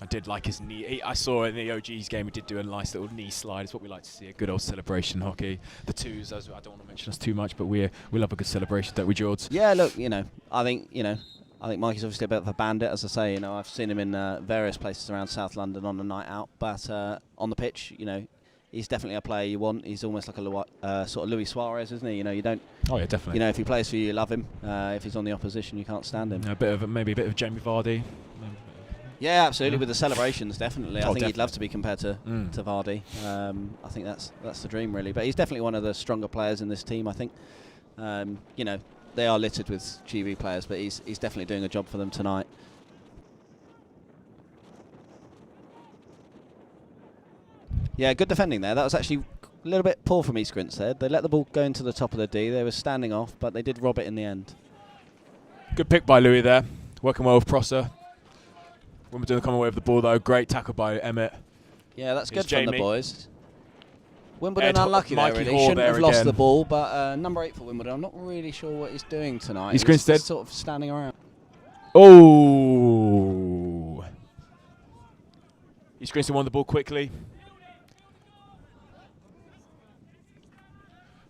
I did like his knee. I saw in the OG's game he did do a nice little knee slide. It's what we like to see, a good old celebration hockey. The twos, I don't want to mention us too much, but we love a good celebration, don't we, George? Yeah, look, I think Mikey's obviously a bit of a bandit, as I say. I've seen him in various places around South London on a night out, but on the pitch, he's definitely a player you want. He's almost like a sort of Luis Suarez, isn't he? You don't. Oh yeah, definitely. If he plays for you, you love him. If he's on the opposition, you can't stand him. Maybe a bit of Jamie Vardy. Yeah, absolutely. With the celebrations, definitely. I think definitely. he'd love to be compared to Vardy. I think that's the dream, really. But he's definitely one of the stronger players in this team. I think. They are littered with GB players, but he's definitely doing a job for them tonight. Yeah, good defending there. That was actually a little bit poor from East Grinstead. They let the ball go into the top of the D. They were standing off, but they did rob it in the end. Good pick by Louis there. Working well with Prosser. Wimbledon come away with the ball, though. Great tackle by Emmett. Yeah, that's good Jamie. from the boys. Wimbledon unlucky there, really. Shouldn't have lost the ball, but number 8 for Wimbledon. I'm not really sure what he's doing tonight. He's Grinstead. Sort of standing around. Oh! East Grinstead won the ball quickly.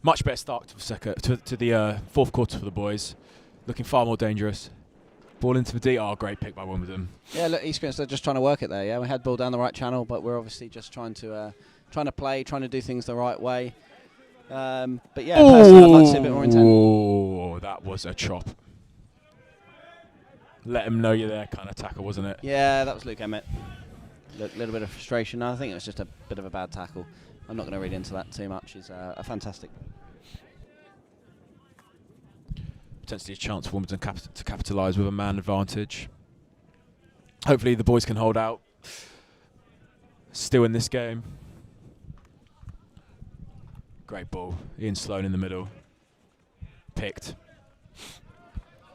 Much better start to the fourth quarter for the boys. Looking far more dangerous. Ball into the D. Oh, great pick by Wimbledon. Yeah, look, East Grinstead just trying to work it there. Yeah, we had ball down the right channel, but we're obviously just trying to play, trying to do things the right way. But yeah, personally, I'd like to see a bit more intent. Oh, that was a chop. Let him know you're there kind of tackle, wasn't it? Yeah, that was Luke Emmett. Little bit of frustration. I think it was just a bit of a bad tackle. I'm not going to read into that too much. He's a fantastic. Potentially a chance for Wimbledon to capitalise with a man advantage. Hopefully the boys can hold out. Still in this game. Great ball. Ian Sloan in the middle. Picked.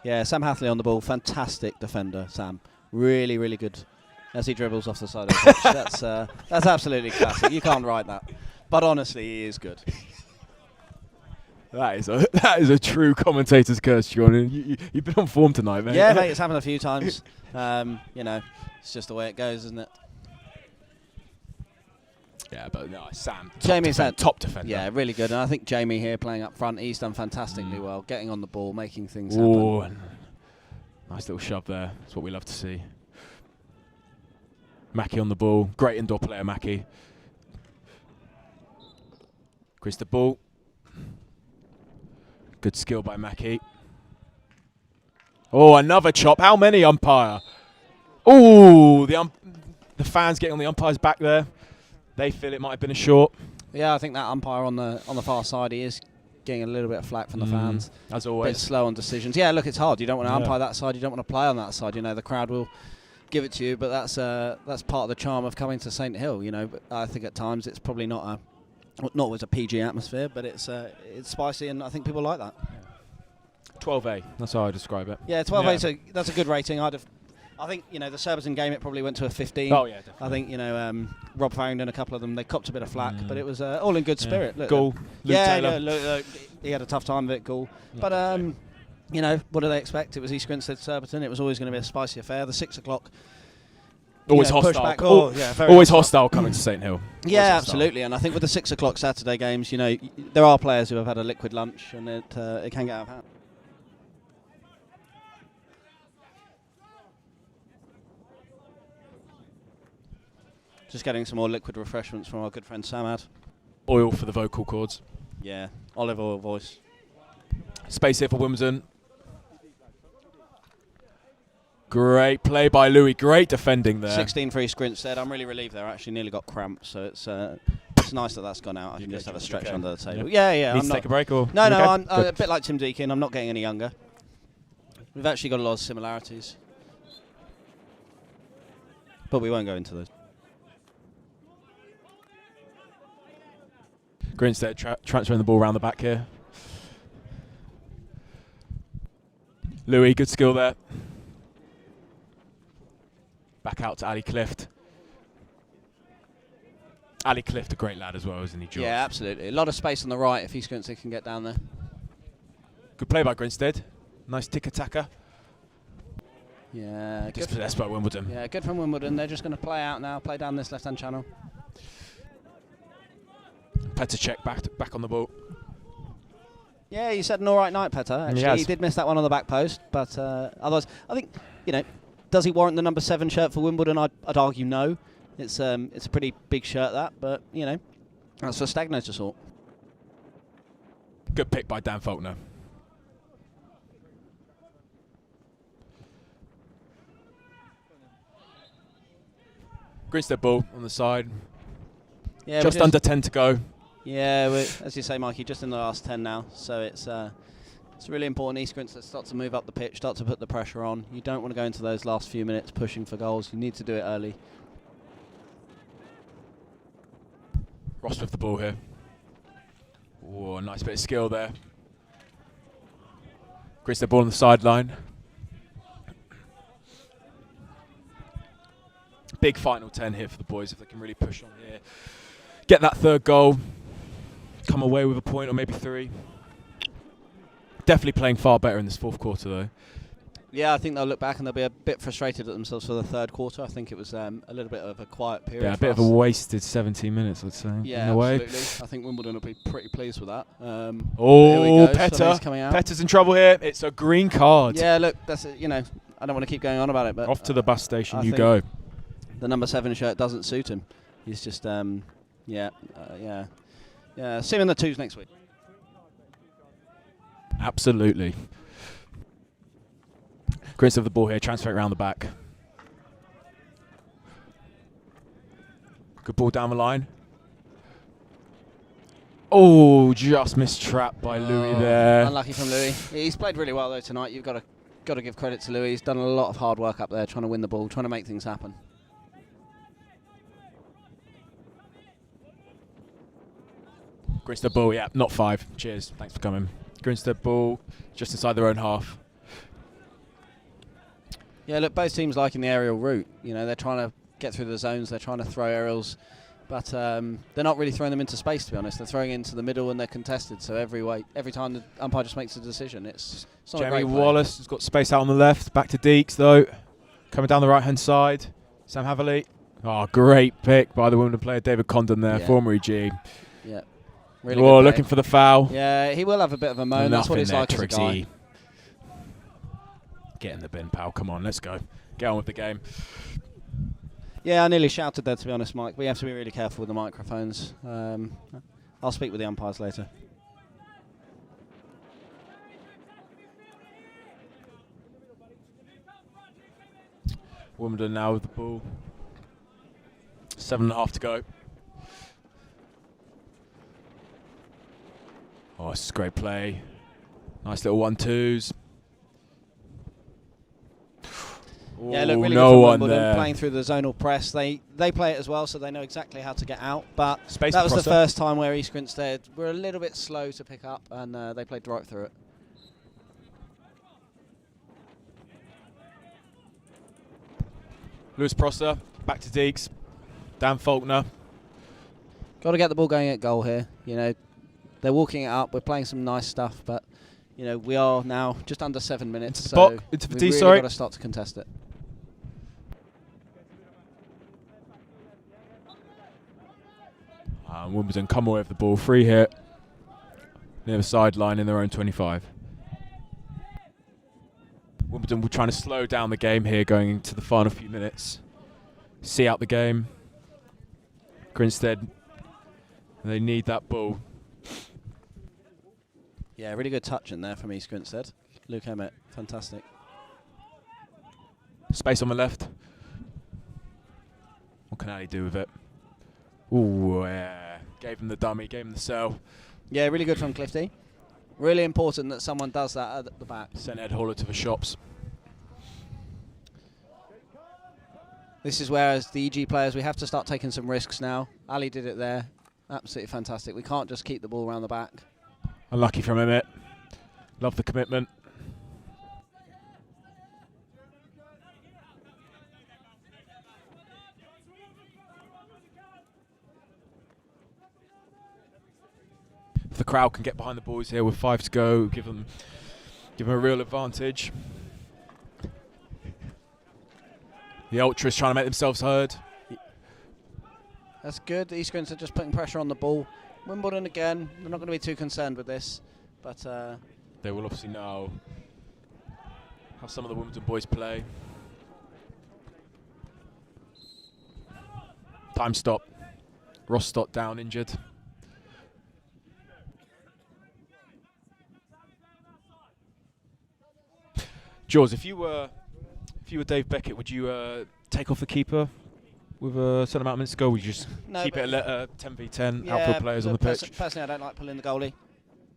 Yeah, Sam Hathley on the ball. Fantastic defender, Sam. Really, really good. As he dribbles off the side of the pitch. That's absolutely classic. You can't write that. But honestly, he is good. That is a true commentator's curse, Sean. You've been on form tonight, mate. Yeah, mate, it's happened a few times. It's just the way it goes, isn't it? Yeah, but no, Sam. Jamie's top defender. Yeah, really good. And I think Jamie here playing up front, he's done fantastically well, getting on the ball, making things happen. Nice little shove there. That's what we love to see. Mackie on the ball. Great indoor player, Mackie. Chris the ball. Good skill by Mackie. Oh, another chop. How many, umpire? Oh, the fans getting on the umpire's back there. They feel it might have been a short. Yeah, I think that umpire on the far side, he is getting a little bit of flack from the fans. As always. Bit slow on decisions. Yeah, look, it's hard. You don't want to umpire that side. You don't want to play on that side. The crowd will give it to you, but that's part of the charm of coming to St Hill. But I think at times it's probably not always a PG atmosphere, but it's spicy, and I think people like that. 12A. That's how I describe it. Yeah, 12A. So that's a good rating. I think the Surbiton game, it probably went to a 15. Oh yeah, definitely. I think Rob Farrington, a couple of them, they copped a bit of flack, but it was all in good spirit. Look, Goal. Look, he had a tough time of it. Goal. But what do they expect? It was East Grinstead, Surbiton. It was always going to be a spicy affair. The 6 o'clock. Always hostile. Always hostile coming to St Hill. Yeah, absolutely. And I think with the 6 o'clock Saturday games, there are players who have had a liquid lunch, and it can get out of hand. Just getting some more liquid refreshments from our good friend Samad. Oil for the vocal cords. Yeah, olive oil voice. Space here for Wimbledon. Great play by Louis. Great defending there. 16 for East Grinstead. I'm really relieved there. Actually, nearly got cramps, so it's nice that that's gone out. I can just have a stretch under the table. Yeah. Need to take a break or? No, okay? I'm a bit like Tim Deakin. I'm not getting any younger. We've actually got a lot of similarities, but we won't go into those. Grinstead transferring the ball around the back here. Louis, good skill there. Back out to Ali Clift. Ali Clift, a great lad as well, isn't he, George? Yeah, absolutely. A lot of space on the right if East Grinstead can get down there. Good play by Grinstead. Nice tick-a-tacker. Yeah, good. Dispossessed by Wimbledon. Yeah, good from Wimbledon. They're just going to play out now, play down this left-hand channel. Petr back on the ball. Yeah, he said an all right night, Petr. Actually, he did miss that one on the back post, but otherwise, I think does he warrant the number 7 shirt for Wimbledon? I'd argue no. It's a pretty big shirt that, but that's for Stagno to sort. Good pick by Dan Faulkner. Grinstead ball on the side. Yeah, just under 10 to go. Yeah, as you say, Mikey, just in the last 10 now. So it's really important East Grinstead start to move up the pitch, start to put the pressure on. You don't want to go into those last few minutes pushing for goals. You need to do it early. Ross with the ball here. Oh, nice bit of skill there. Grinstead ball on the sideline. Big final 10 here for the boys if they can really push on here. Get that third goal. Come away with a point or maybe 3. Definitely playing far better in this fourth quarter though. Yeah, I think they'll look back and they'll be a bit frustrated at themselves for the third quarter. I think it was a little bit of a quiet period. Yeah, a bit of a wasted 17 minutes, I'd say. Yeah, in a way. absolutely. I think Wimbledon will be pretty pleased with that. Petr. Petr's in trouble here. It's a green card. Yeah, look, that's I don't want to keep going on about it, but off to the bus station you think go. The number 7 shirt doesn't suit him. He's just see him in the 2s next week. Absolutely. Grinstead of the ball here, transfer it around the back. Good ball down the line. Oh, just missed trap by Louis there. Unlucky from Louis. He's played really well though tonight. You've got to give credit to Louis. He's done a lot of hard work up there, trying to win the ball, trying to make things happen. Grinstead ball, yeah, not 5. Cheers, thanks for coming. Grinstead ball, just inside their own half. Yeah, look, both teams liking the aerial route. You know, they're trying to get through the zones. They're trying to throw aerials but they're not really throwing them into space, to be honest. They're throwing into the middle and they're contested. So every time the umpire just makes a decision, it's not a Jamie great play. Wallace has got space out on the left. Back to Deeks though. Coming down the right-hand side. Sam Haverley. Oh, great pick by the Wimbledon player David Condon there, former EG. Yeah. Really Oh, good looking for the foul. Yeah, he will have a bit of a moan. That's what he's like as a guy. Get in the bin, pal. Come on, let's go. Get on with the game. Yeah, I nearly shouted there, to be honest, Mike. We have to be really careful with the microphones. I'll speak with the umpires later. Wimbledon now with the ball. 7.5 to go. Oh, this is great play. Nice little 1-2s. Yeah, look, really no good from one Wimbledon, there. playing through the zonal press. They play it as well, so they know exactly how to get out. But Space that was crosser. the first time where East Grinstead were a little bit slow to pick up, and they played right through it. Lewis Prosser, back to Deeks. Dan Faulkner. Got to get the ball going at goal here. You know, they're walking it up. We're playing some nice stuff, but you know, we are now just under 7 minutes, so into the we D, really sorry. got to start to contest it. Wimbledon come away with the ball. Free hit. Near the sideline in their own 25. Wimbledon will trying to slow down the game here going into the final few minutes. See out the game. Grinstead, they need that ball. Yeah, really good touch in there from East Grinstead. Luke Emmett, fantastic. Space on the left. What can Ali do with it? Ooh, yeah. Gave him the dummy, gave him the sell. Yeah, really good from Clifty. Really important that someone does that at the back. Sent Ed Haller to the shops. This is where, as the EG players, we have to start taking some risks now. Ali did it there. Absolutely fantastic. We can't just keep the ball around the back. Unlucky from Emmett. Love the commitment. If the crowd can get behind the boys here with 5 to go, give them a real advantage. The Ultras trying to make themselves heard. That's good. East Grinstead just putting pressure on the ball. Wimbledon again. They're not going to be too concerned with this, but they will obviously know how some of the Wimbledon boys play. Time stop. Rostott down injured. Jaws, if you were Dave Beckett, would you take off the keeper with a certain amount of minutes to go? Would you just keep it at 10v10 outfield players on the pitch? Personally, I don't like pulling the goalie.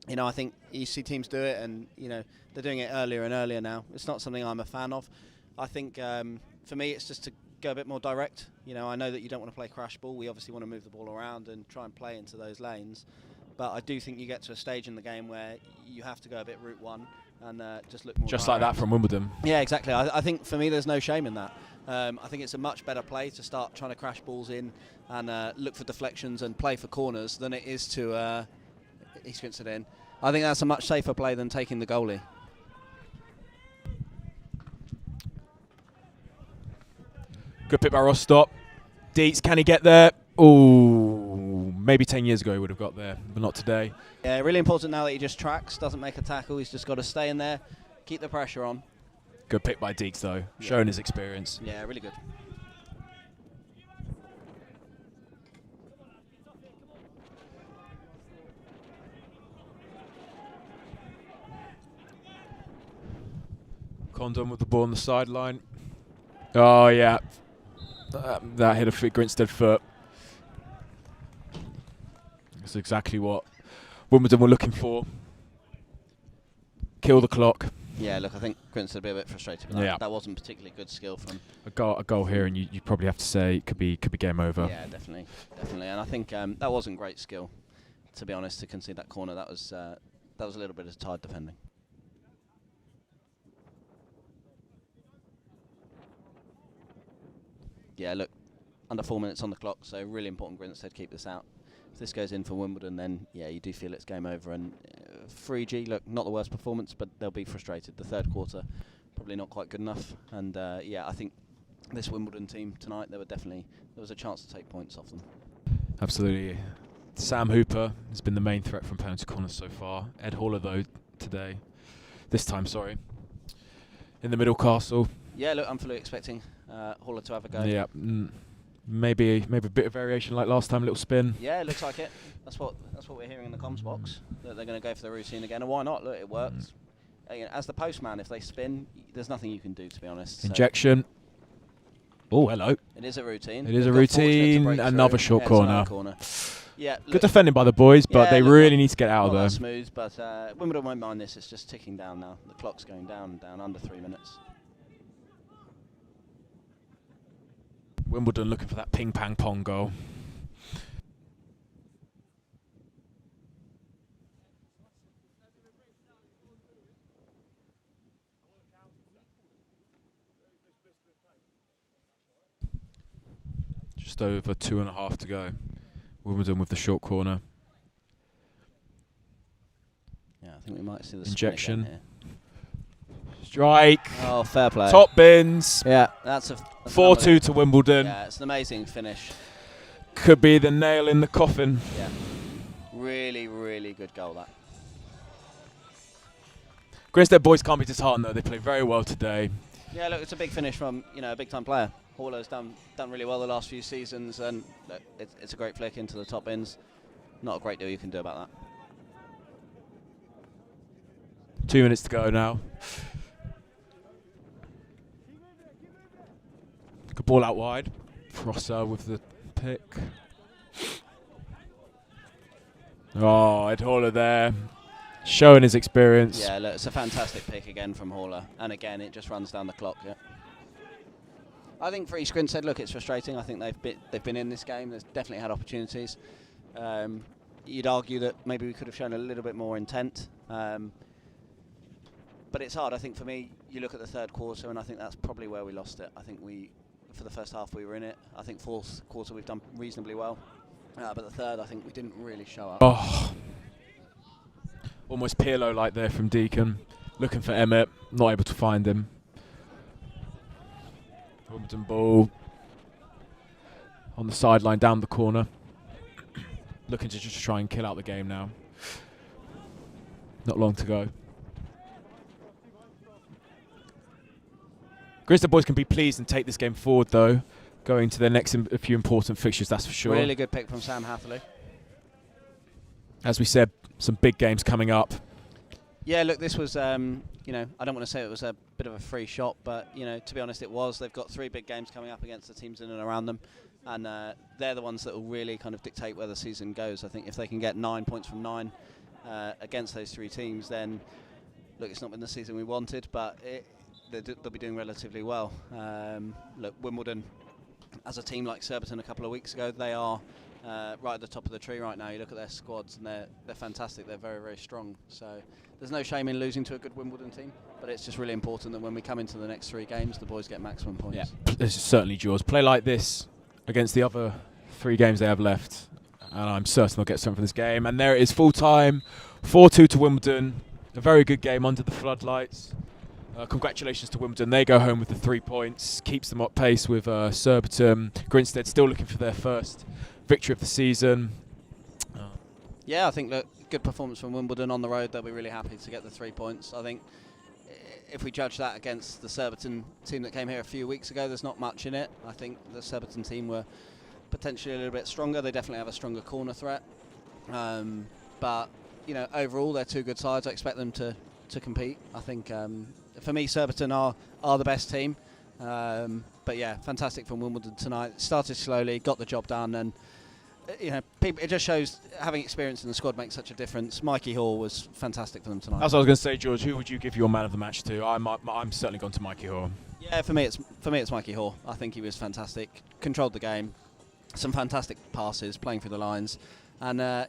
You know, I think you see teams do it, and you know they're doing it earlier and earlier now. It's not something I'm a fan of. I think for me, it's just to go a bit more direct. You know, I know that you don't want to play crash ball. We obviously want to move the ball around and try and play into those lanes. But I do think you get to a stage in the game where you have to go a bit route one and just look more Just direct. like that from Wimbledon. Yeah, exactly. I think for me, there's no shame in that. I think it's a much better play to start trying to crash balls in and look for deflections and play for corners than it is to East Grinstead in. I think that's a much safer play than taking the goalie. Good pick by Rostott. Dietz, can he get there? Ooh, maybe 10 years ago he would have got there, but not today. Yeah, really important now that he just tracks, doesn't make a tackle. He's just got to stay in there, keep the pressure on. Good pick by Dietz though, showing his experience. Yeah, really good. Condon with the ball on the sideline. Oh yeah, that hit a Grinstead foot. That's exactly what Wimbledon were looking for. Kill the clock. Yeah, look, I think Grinstead would be a bit frustrated with that. Yeah. That wasn't particularly good skill from... A goal here, and you probably have to say it could be game over. Yeah, definitely. And I think that wasn't great skill, to be honest, to concede that corner. That was a little bit of tired defending. Yeah, look, under 4 minutes on the clock, so really important Grinstead keep this out. If this goes in for Wimbledon, then yeah, you do feel it's game over. And 3G, look, not the worst performance, but they'll be frustrated. The third quarter, probably not quite good enough. And yeah, I think this Wimbledon team tonight, there was a chance to take points off them. Absolutely. Sam Hooper has been the main threat from penalty corners so far. Ed Haller, though, this time, in the middle castle. Yeah, look, I'm fully expecting Haller to have a go. Yeah, maybe a bit of variation like last time, a little spin. Yeah, it looks like it. That's what we're hearing in the comms box, that they're going to go for the routine again, and why not? Look, it works. As the postman, if they spin, there's nothing you can do, to be honest. Injection. Oh, hello. It is a routine. It is a routine. Another short corner. Yeah, good defending by the boys, but they really need to get out of there. Smooth, but Wimbledon won't mind this. It's just ticking down now. The clock's going down under 3 minutes. Wimbledon looking for that ping-pong goal. Just over 2.5 to go. Wimbledon with the short corner. Yeah, I think we might see the injection. Here. Strike. Oh, fair play. Top bins. Yeah, that's 4-2 to Wimbledon. Yeah, it's an amazing finish. Could be the nail in the coffin. Yeah, really, really good goal that. Grinstead boys can't be disheartened though. They play very well today. Yeah, look, it's a big finish from a big time player. Haller's done really well the last few seasons, and look, it's a great flick into the top bins. Not a great deal you can do about that. 2 minutes to go now. Good ball out wide. Prosser with the pick. Oh, Ed Haller there, showing his experience. Yeah, look, it's a fantastic pick again from Haller, and again it just runs down the clock. Yeah. I think for East Grinstead, look, it's frustrating. I think they've been in this game. They've definitely had opportunities. You'd argue that maybe we could have shown a little bit more intent. But it's hard. I think for me, you look at the third quarter, and I think that's probably where we lost it. I think for the first half, we were in it. I think fourth quarter, we've done reasonably well. But the third, I think we didn't really show up. Oh, almost Pirlo-like there from Deacon. Looking for Emmett, not able to find him. Wimbledon ball on the sideline, down the corner. Looking to just try and kill out the game now. Not long to go. Grinstead boys can be pleased and take this game forward, though, going to their next a few important fixtures, that's for sure. Really good pick from Sam Hatherley. As we said, some big games coming up. Yeah, look, this was, I don't want to say it was a bit of a free shot, but, to be honest, it was. They've got 3 big games coming up against the teams in and around them, and they're the ones that will really kind of dictate where the season goes. I think if they can get 9 points from 9 against those 3 teams, then, look, it's not been the season we wanted, but they'll be doing relatively well. Look, Wimbledon, as a team like Surbiton a couple of weeks ago, they are right at the top of the tree right now. You look at their squads, and they're fantastic. They're very, very strong. So there's no shame in losing to a good Wimbledon team, but it's just really important that when we come into the next 3 games, the boys get maximum points. Yeah, this is certainly yours. Play like this against the other 3 games they have left, and I'm certain they'll get something from this game. And there it is, full time, 4-2 to Wimbledon. A very good game under the floodlights. Congratulations to Wimbledon. They go home with the 3 points. Keeps them up pace with Surbiton. Grinstead still looking for their first victory of the season. Yeah, I think, look, good performance from Wimbledon on the road. They'll be really happy to get the 3 points. I think if we judge that against the Surbiton team that came here a few weeks ago, there's not much in it. I think the Surbiton team were potentially a little bit stronger. They definitely have a stronger corner threat. But, overall, they're 2 good sides. I expect them to compete. I think, for me, Surbiton are the best team. But yeah, fantastic from Wimbledon tonight. Started slowly, got the job done, and it just shows having experience in the squad makes such a difference. Mikey Hall was fantastic for them tonight. That's what I was going to say, George. Who would you give your man of the match to? I'm certainly gone to Mikey Hall. Yeah, for me it's Mikey Hall. I think he was fantastic. Controlled the game, some fantastic passes, playing through the lines. And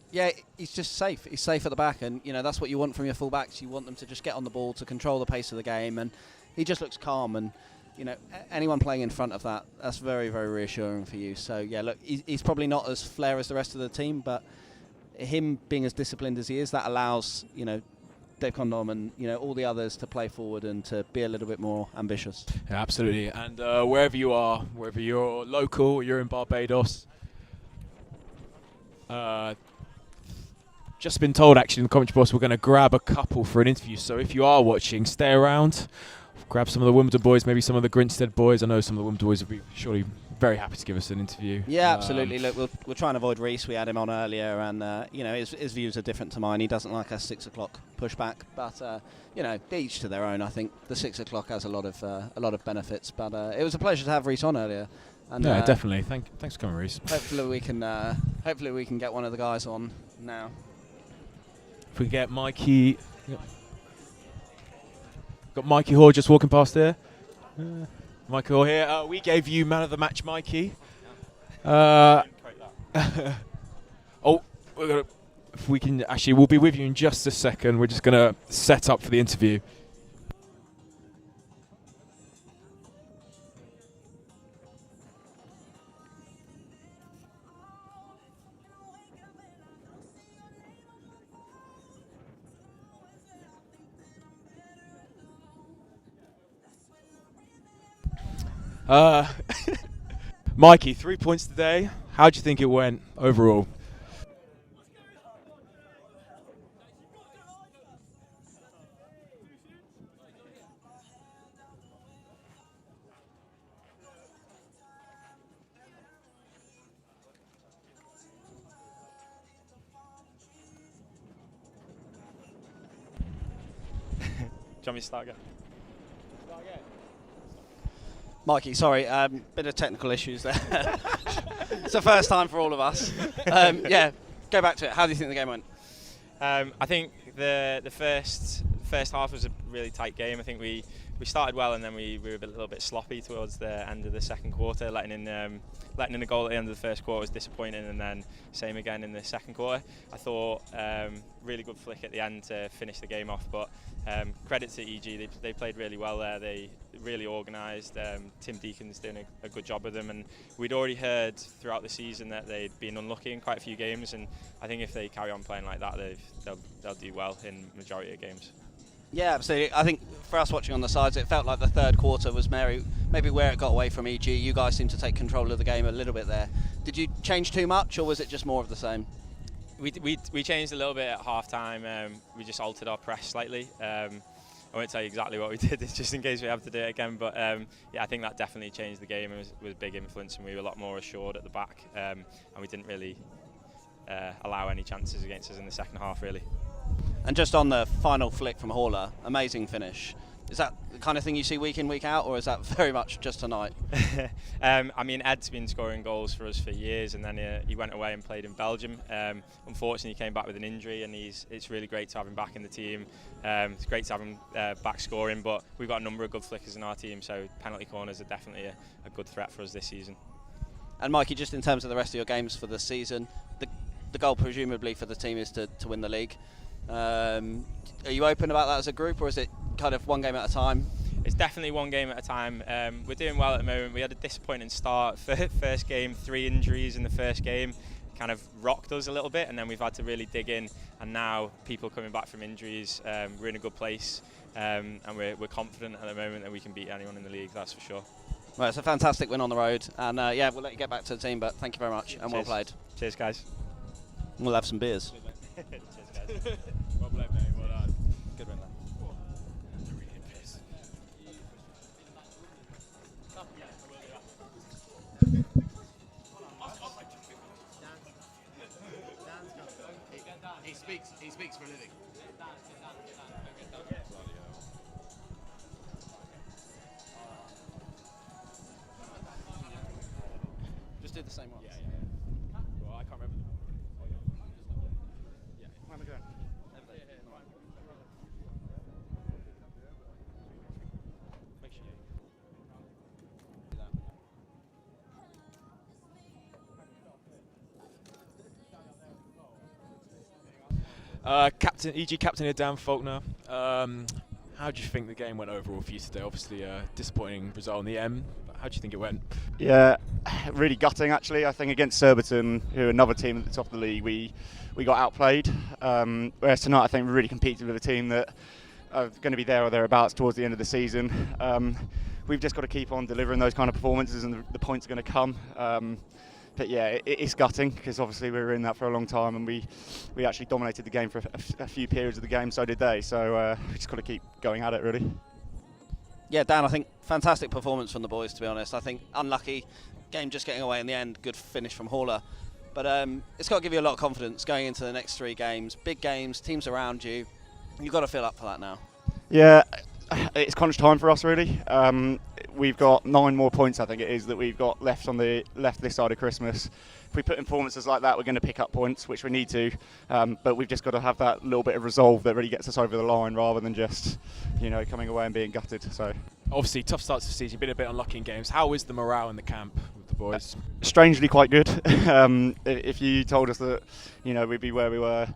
he's just safe. He's safe at the back, and that's what you want from your fullbacks. You want them to just get on the ball, to control the pace of the game, and he just looks calm. And anyone playing in front of that's very, very reassuring for you. So yeah, look, he's probably not as flair as the rest of the team, but him being as disciplined as he is, that allows Dave Condom and all the others to play forward and to be a little bit more ambitious. Yeah, absolutely. And wherever you are, whether you're local, you're in Barbados. Just been told actually in the commentary box we're going to grab a couple for an interview. So if you are watching, stay around. Grab some of the Wimbledon boys, maybe some of the Grinstead boys. I know some of the Wimbledon boys would be surely very happy to give us an interview. Yeah, absolutely. Look, we'll try and avoid Reese. We had him on earlier, and his views are different to mine. He doesn't like our 6 o'clock pushback, but each to their own. I think the 6 o'clock has a lot of benefits. But it was a pleasure to have Reese on earlier. And, yeah, definitely. Thanks for coming, Reese. Hopefully we can get one of the guys on now. If we get Mikey. Yep. Got Mikey Hoare just walking past there. Mikey Hoare here. We gave you man of the match, Mikey. If we can actually, we'll be with you in just a second. We're just gonna set up for the interview. Mikey, 3 points today. How do you think it went overall? Do you want me to start again? Mikey, sorry, bit of technical issues there. It's the first time for all of us. Yeah, go back to it. How do you think the game went? I think the first half was a really tight game. I think we started well, and then we were a little bit sloppy towards the end of the second quarter. Letting in a goal at the end of the first quarter was disappointing, and then same again in the second quarter. I thought really good flick at the end to finish the game off, but credit to EG, they played really well there. They really organised. Tim Deacon's doing a good job with them, and we'd already heard throughout the season that they'd been unlucky in quite a few games, and I think if they carry on playing like that, they'll do well in majority of games. Yeah, absolutely. I think for us watching on the sides, it felt like the third quarter was maybe where it got away from EG. You guys seemed to take control of the game a little bit there. Did you change too much, or was it just more of the same? We changed a little bit at half time. We just altered our press slightly. I won't tell you exactly what we did, just in case we have to do it again. But yeah, I think that definitely changed the game. It was a big influence, and we were a lot more assured at the back. And we didn't really allow any chances against us in the second half, really. And just on the final flick from Hauler, amazing finish. Is that the kind of thing you see week in, week out, or is that very much just tonight? I mean, Ed's been scoring goals for us for years, and then he went away and played in Belgium. Unfortunately, he came back with an injury, and it's really great to have him back in the team. It's great to have him back scoring, but we've got a number of good flickers in our team, so penalty corners are definitely a good threat for us this season. And Mikey, just in terms of the rest of your games for the season, the goal presumably for the team is to win the league. Are you open about that as a group, or is it kind of one game at a time? It's definitely one game at a time. We're doing well at the moment. We had a disappointing start. First game, 3 injuries in the first game, kind of rocked us a little bit, and then we've had to really dig in. And now people coming back from injuries, we're in a good place, and we're confident at the moment that we can beat anyone in the league. That's for sure. Well, it's a fantastic win on the road, and yeah, we'll let you get back to the team. But thank you very much, and well played. Cheers, guys. We'll have some beers. Cheers, guys. Well played, mate. Well done. Good win there. He speaks for a living. Just do the same one. Yeah. Well, I can't remember. Yeah. Where am I going? Make sure Captain EG captain here, Dan Faulkner. How do you think the game went overall for you today? Obviously a disappointing result in the end. How do you think it went? Yeah, really gutting actually. I think against Surbiton, who are another team at the top of the league, we got outplayed. Whereas tonight I think we really competed with a team that are going to be there or thereabouts towards the end of the season. We've just got to keep on delivering those kind of performances, and the points are going to come. But yeah, it's gutting because obviously we were in that for a long time, and we actually dominated the game for a few periods of the game. So did they. So we just got to keep going at it, really. Yeah, Dan, I think fantastic performance from the boys, to be honest. I think unlucky, game just getting away in the end, good finish from Hauler. But it's got to give you a lot of confidence going into the next 3 games. Big games, teams around you. You've got to feel up for that now. Yeah, it's crunch time for us, really. We've got 9 more points, I think it is, that we've got left this side of Christmas. If we put in performances like that, we're going to pick up points, which we need to. But we've just got to have that little bit of resolve that really gets us over the line, rather than just, coming away and being gutted. So Obviously, tough start to the season. You've been a bit unlucky in games. How is the morale in the camp with the boys? Strangely quite good. If you told us that, we'd be where we were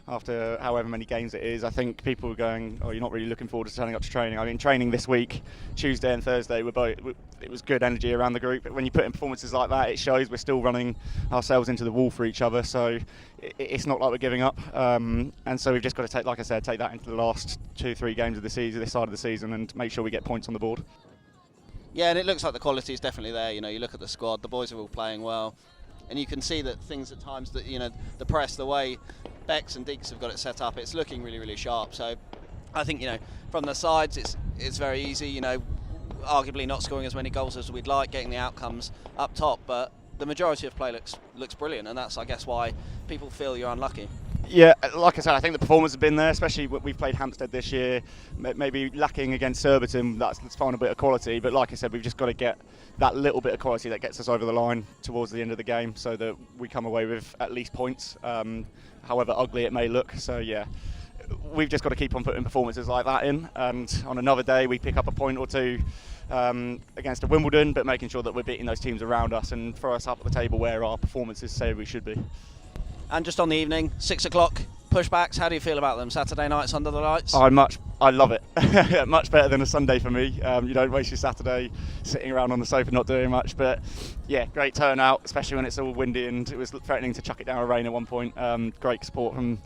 after however many games it is, I think people were going, oh, you're not really looking forward to turning up to training. I mean, training this week, Tuesday and Thursday, it was good energy around the group. But when you put in performances like that, it shows we're still running ourselves into the wall for each other. So it's not like we're giving up. And so we've just got to take that into the last 2-3 games of the season, this side of the season, and make sure we get points on the board. Yeah, and it looks like the quality is definitely there. You look at the squad, the boys are all playing well. And you can see that things at times that, the press, the way Bex and Deeks have got it set up, it's looking really, really sharp. So I think, from the sides, it's very easy, arguably not scoring as many goals as we'd like, getting the outcomes up top. But the majority of play looks brilliant, and that's, I guess, why people feel you're unlucky. Yeah, like I said, I think the performance has been there, especially we've played Hampstead this year, maybe lacking against Surbiton, that's found a bit of quality, but like I said, we've just got to get that little bit of quality that gets us over the line towards the end of the game so that we come away with at least points, however ugly it may look. So yeah, we've just got to keep on putting performances like that in, and on another day we pick up a point or two against a Wimbledon, but making sure that we're beating those teams around us and throw us up at the table where our performances say we should be. And just on the evening, 6 o'clock, pushbacks, how do you feel about them? Saturday nights under the lights? I love it. Much better than a Sunday for me. You don't waste your Saturday sitting around on the sofa not doing much. But yeah, great turnout, especially when it's all windy and it was threatening to chuck it down with rain at one point. Great support from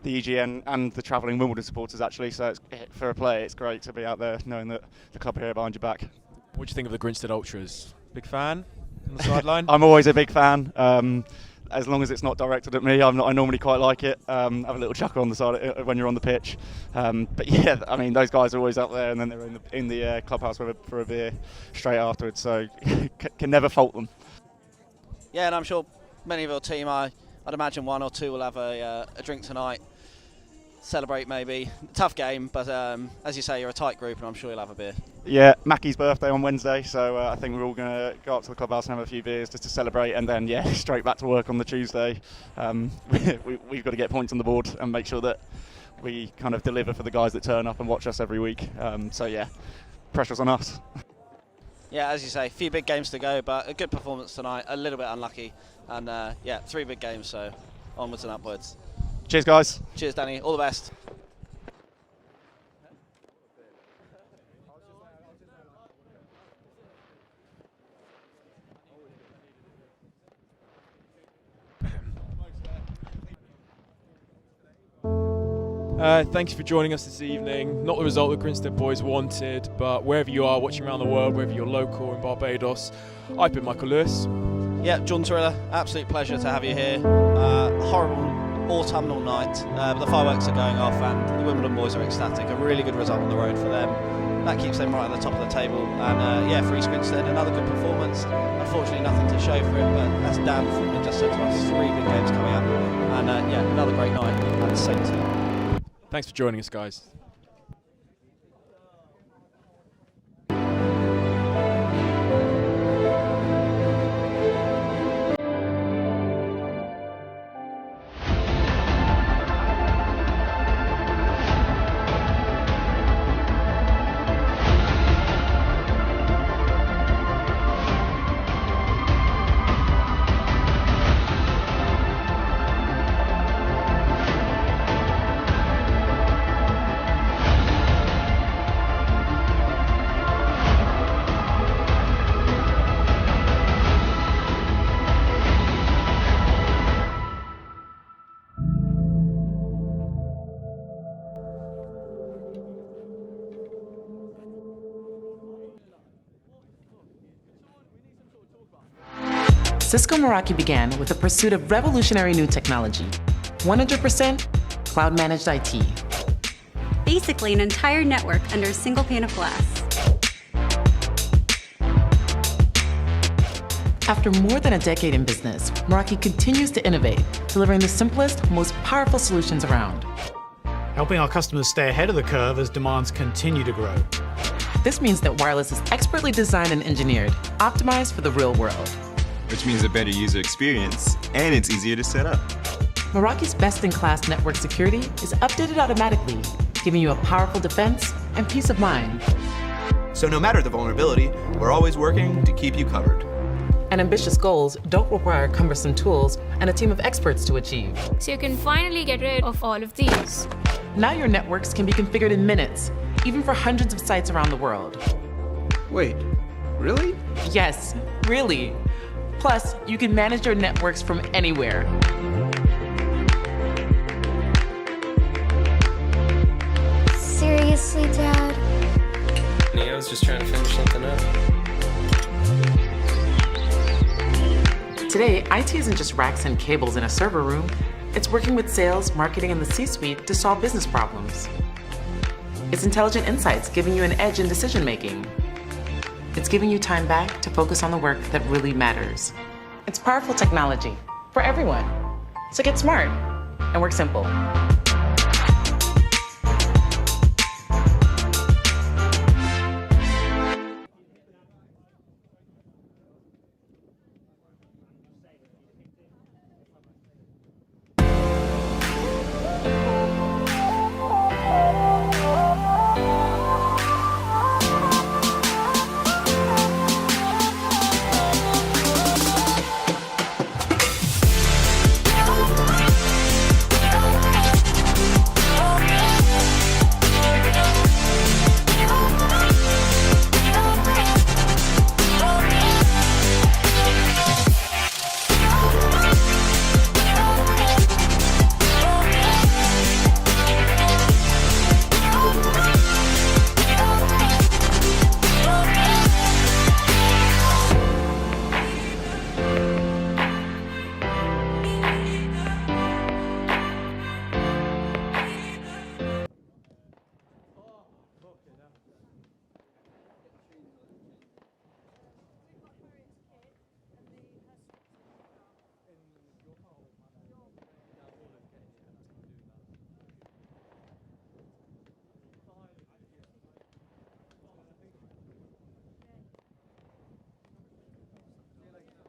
the EGN and the travelling Wimbledon supporters actually. So for a player, it's great to be out there knowing that the club are here behind your back. What do you think of the Grinstead Ultras? Big fan on the sideline? I'm always a big fan. As long as it's not directed at me, I normally quite like it. Have a little chuckle on the side when you're on the pitch. But yeah, I mean, those guys are always up there, and then they're in the clubhouse for a beer straight afterwards. So can never fault them. Yeah, and I'm sure many of your team, I'd imagine 1 or 2 will have a drink tonight. Celebrate maybe. Tough game, but as you say, you're a tight group, and I'm sure you'll have a beer. Yeah, Mackie's birthday on Wednesday, so I think we're all going to go up to the clubhouse and have a few beers just to celebrate, and then yeah, straight back to work on the Tuesday. We've got to get points on the board and make sure that we kind of deliver for the guys that turn up and watch us every week. So yeah, pressure's on us. Yeah, as you say, a few big games to go, but a good performance tonight. A little bit unlucky, and yeah, 3 big games, so onwards and upwards. Cheers, guys. Cheers, Danny. All the best. Thank you for joining us this evening. Not the result the Grinstead boys wanted, but wherever you are watching around the world, wherever you're local in Barbados, I've been Michael Lewis. Yeah, John Triller, absolute pleasure to have you here. Horrible autumnal night, but the fireworks are going off and the Wimbledon boys are ecstatic. A really good result on the road for them. That keeps them right at the top of the table. And yeah, for East Grinstead, another good performance. Unfortunately, nothing to show for it, but as Dan Footman just said to us, 3 big games coming up. And yeah, another great night at the same team. Thanks for joining us, guys. Cisco Meraki began with the pursuit of revolutionary new technology. 100% cloud-managed IT. Basically an entire network under a single pane of glass. After more than a decade in business, Meraki continues to innovate, delivering the simplest, most powerful solutions around. Helping our customers stay ahead of the curve as demands continue to grow. This means that wireless is expertly designed and engineered, optimized for the real world. Which means a better user experience, and it's easier to set up. Meraki's best-in-class network security is updated automatically, giving you a powerful defense and peace of mind. So no matter the vulnerability, we're always working to keep you covered. And ambitious goals don't require cumbersome tools and a team of experts to achieve. So you can finally get rid of all of these. Now your networks can be configured in minutes, even for hundreds of sites around the world. Wait, really? Yes, really. Plus, you can manage your networks from anywhere. Seriously, Dad? I was just trying to finish something up. Today, IT isn't just racks and cables in a server room. It's working with sales, marketing, and the C-suite to solve business problems. It's intelligent insights giving you an edge in decision-making. It's giving you time back to focus on the work that really matters. It's powerful technology for everyone. So get smart and work simple.